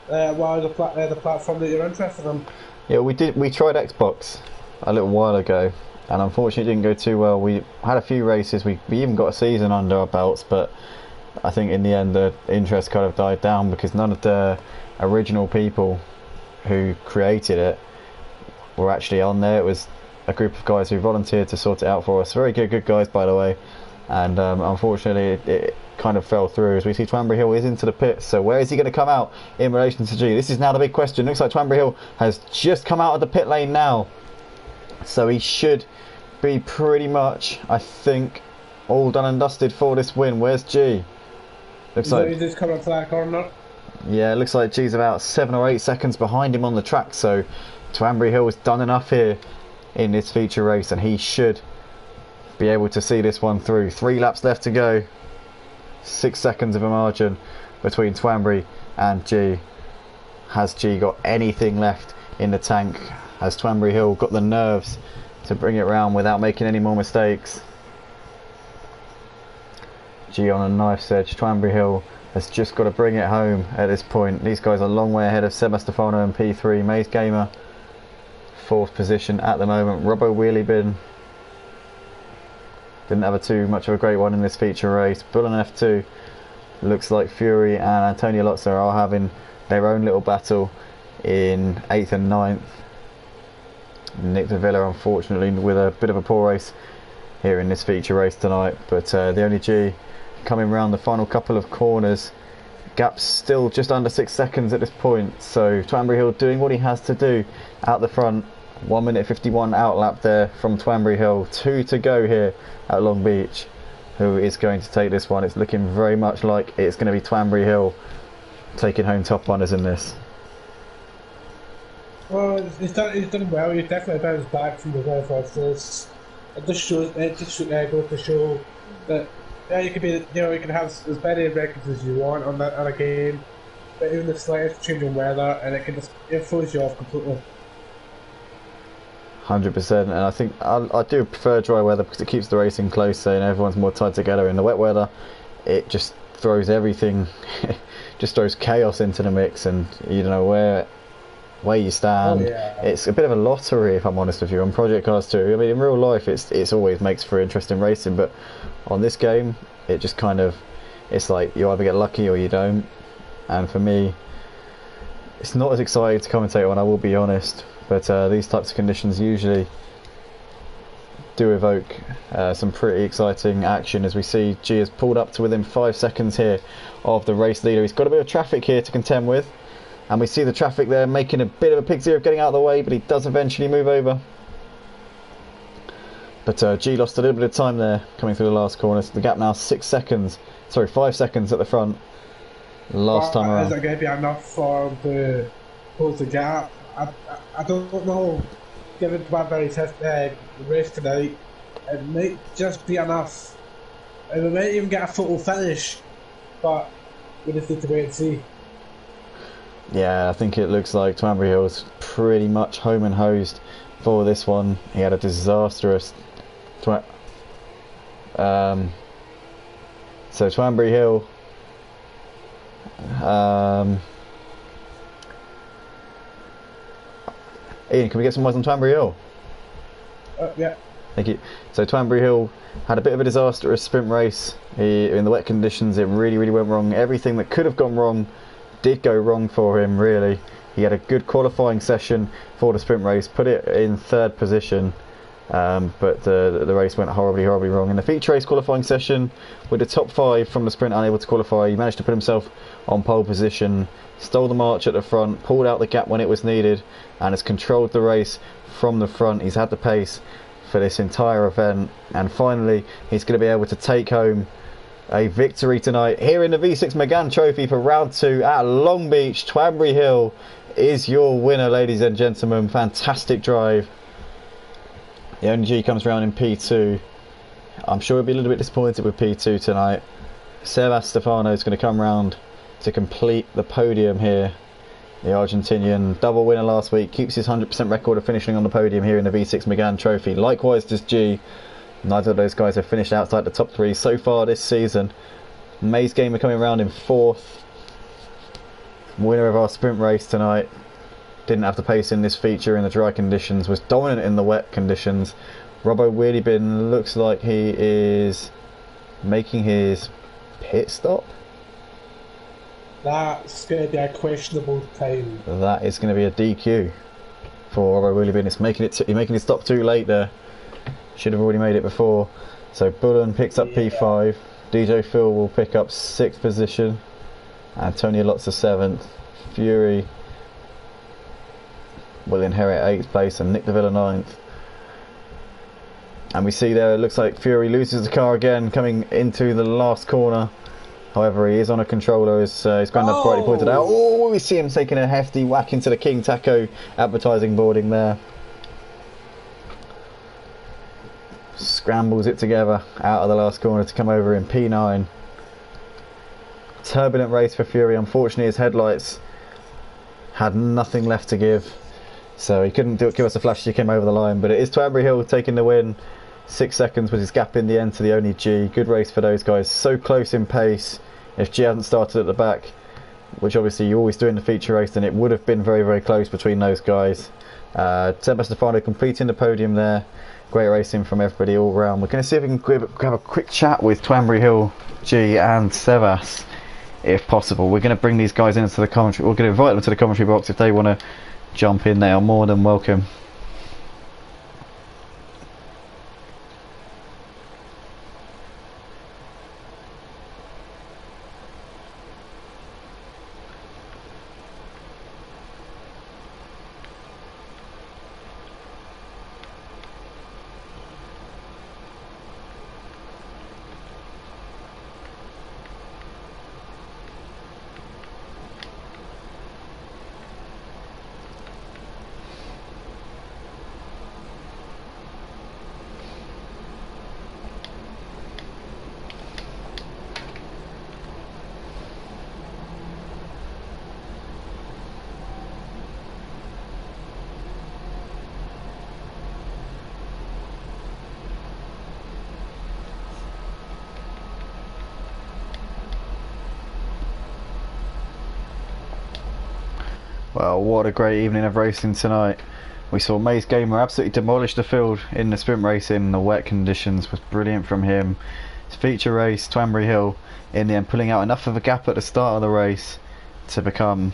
the platform that you're interested in. Yeah, we tried Xbox a little while ago, and unfortunately it didn't go too well. We had a few races, we even got a season under our belts, but I think in the end the interest kind of died down because none of the original people who created it were actually on there. It was a group of guys who volunteered to sort it out for us. Very good guys, by the way, and unfortunately it kind of fell through. As we see, Twanbury Hill is into the pits, so where is he going to come out in relation to G? This is now the big question. Looks like Twanbury Hill has just come out of the pit lane now, so he should be pretty much, I think, all done and dusted for this win. Where's G? Looks like he's just coming to that corner. Yeah, it looks like G's about 7 or 8 seconds behind him on the track, so Twanbury Hill has done enough here in this feature race, and he should be able to see this one through. 3 laps left to go, 6 seconds of a margin between Twanbury and G. Has G got anything left in the tank? Has Twanbury Hill got the nerves to bring it round without making any more mistakes? G on a knife's edge. Twanbury Hill has just got to bring it home at this point. These guys are a long way ahead of Sebastefano and P3. Megane, 4th position at the moment. Robbo Wheelie Bin didn't have too much of a great one in this feature race. Bull and F2, looks like Fury and Antonio Lotzer are having their own little battle in 8th and 9th. Nick de Villa, unfortunately, with a bit of a poor race here in this feature race tonight. But the only G coming round the final couple of corners. Gap's still just under 6 seconds at this point, so Twanbury Hill doing what he has to do out the front. 1 minute 51 outlap there from Twanbury Hill. 2 to go here at Long Beach. Who is going to take this one? It's looking very much like it's going to be Twanbury Hill taking home top honours in this. Well, he's done well. He's definitely bounced back from the very first race. It just goes to show that you can be, you can have as many records as you want on a game, but even the slightest change in weather, and it throws you off completely. 100%, and I think I do prefer dry weather because it keeps the racing closer and everyone's more tied together. In the wet weather, it just throws everything, just throws chaos into the mix, and you don't know where you stand. It's a bit of a lottery, if I'm honest with you, on Project Cars 2. I mean, in real life it's always makes for interesting racing, but on this game it just kind of, it's like you either get lucky or you don't, and for me it's not as exciting to commentate on, I will be honest, but these types of conditions usually do evoke some pretty exciting action. As we see, G has pulled up to within 5 seconds here of the race leader. He's got a bit of traffic here to contend with, and we see the traffic there making a bit of a pig's ear of getting out of the way, but he does eventually move over. But G lost a little bit of time there coming through the last corner. So the gap now 5 seconds at the front. Last time around. Is it going to be enough for him to close the gap? I don't know. Given Twanbury's race tonight, it might just be enough. And we might even get a photo finish, but we just need to wait and see. Yeah, I think it looks like Twanbury Hill's pretty much home and hosed for this one. He had a disastrous so Twanbury Hill Ian, can we get some words on Twanbury Hill? Yeah. Thank you. So Twanbury Hill had a bit of a disastrous sprint race. In the wet conditions it really went wrong. Everything that could have gone wrong did go wrong for him, really. He had a good qualifying session for the sprint race, put it in 3rd position, but the race went horribly wrong. In the feature race qualifying session, with the top 5 from the sprint unable to qualify, he managed to put himself on pole position, stole the march at the front, pulled out the gap when it was needed, and has controlled the race from the front. He's had the pace for this entire event, and finally he's going to be able to take home a victory tonight here in the V6 Megane Trophy for round 2 at Long Beach. Twanbury Hill is your winner, ladies and gentlemen. Fantastic drive. The only G comes round in P2. I'm sure he'll be a little bit disappointed with P2 tonight. Stefano is going to come round to complete the podium here. The Argentinian, double winner last week, keeps his 100% record of finishing on the podium here in the V6 Megane Trophy. Likewise does G. Neither of those guys have finished outside the top 3 so far this season. Maze Gamer coming around in 4th. Winner of our sprint race tonight. Didn't have to pace in this feature in the dry conditions. Was dominant in the wet conditions. Robbo Wheelie Bin looks like he is making his pit stop. That's going to be a questionable time. That is going to be a DQ for Robbo Wheelie Bin. It's making his stop too late there. Should have already made it before. So Bullen picks up P5. DJ Phil will pick up 6th position. Antonio Lotz 7th. Fury will inherit 8th place, and Nick DeVilla 9th. And we see there, it looks like Fury loses the car again coming into the last corner. However, he is on a controller, as his granddad brightly pointed out. Oh, we see him taking a hefty whack into the King Taco advertising boarding there. Scrambles it together out of the last corner to come over in P9. Turbulent race for Fury. Unfortunately, his headlights had nothing left to give, so he couldn't give us a flash as he came over the line. But it is Twanbury Hill taking the win. 6 seconds was his gap in the end to the only G. Good race for those guys. So close in pace. If G hadn't started at the back, which obviously you always do in the feature race, then it would have been very close between those guys. Seb Stefano completing the podium there. Great racing from everybody all round. We're going to see if we can have a quick chat with Twanbury Hill, G and Sebas, if possible. We're going to bring these guys into the commentary. We're going to invite them to the commentary box if they want to jump in. They are more than welcome. Well, what a great evening of racing tonight. We saw Maze Gamer absolutely demolish the field in the sprint racing. The wet conditions was brilliant from him. His feature race, Twanbury Hill, in the end pulling out enough of a gap at the start of the race to become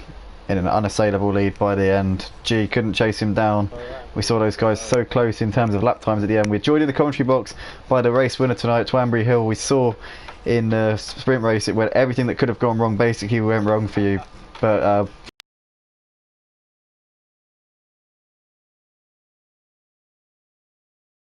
in an unassailable lead by the end. G couldn't chase him down. We saw those guys so close in terms of lap times at the end. We're joined in the commentary box by the race winner tonight, Twanbury Hill. We saw in the sprint race it went everything that could have gone wrong basically went wrong for you, but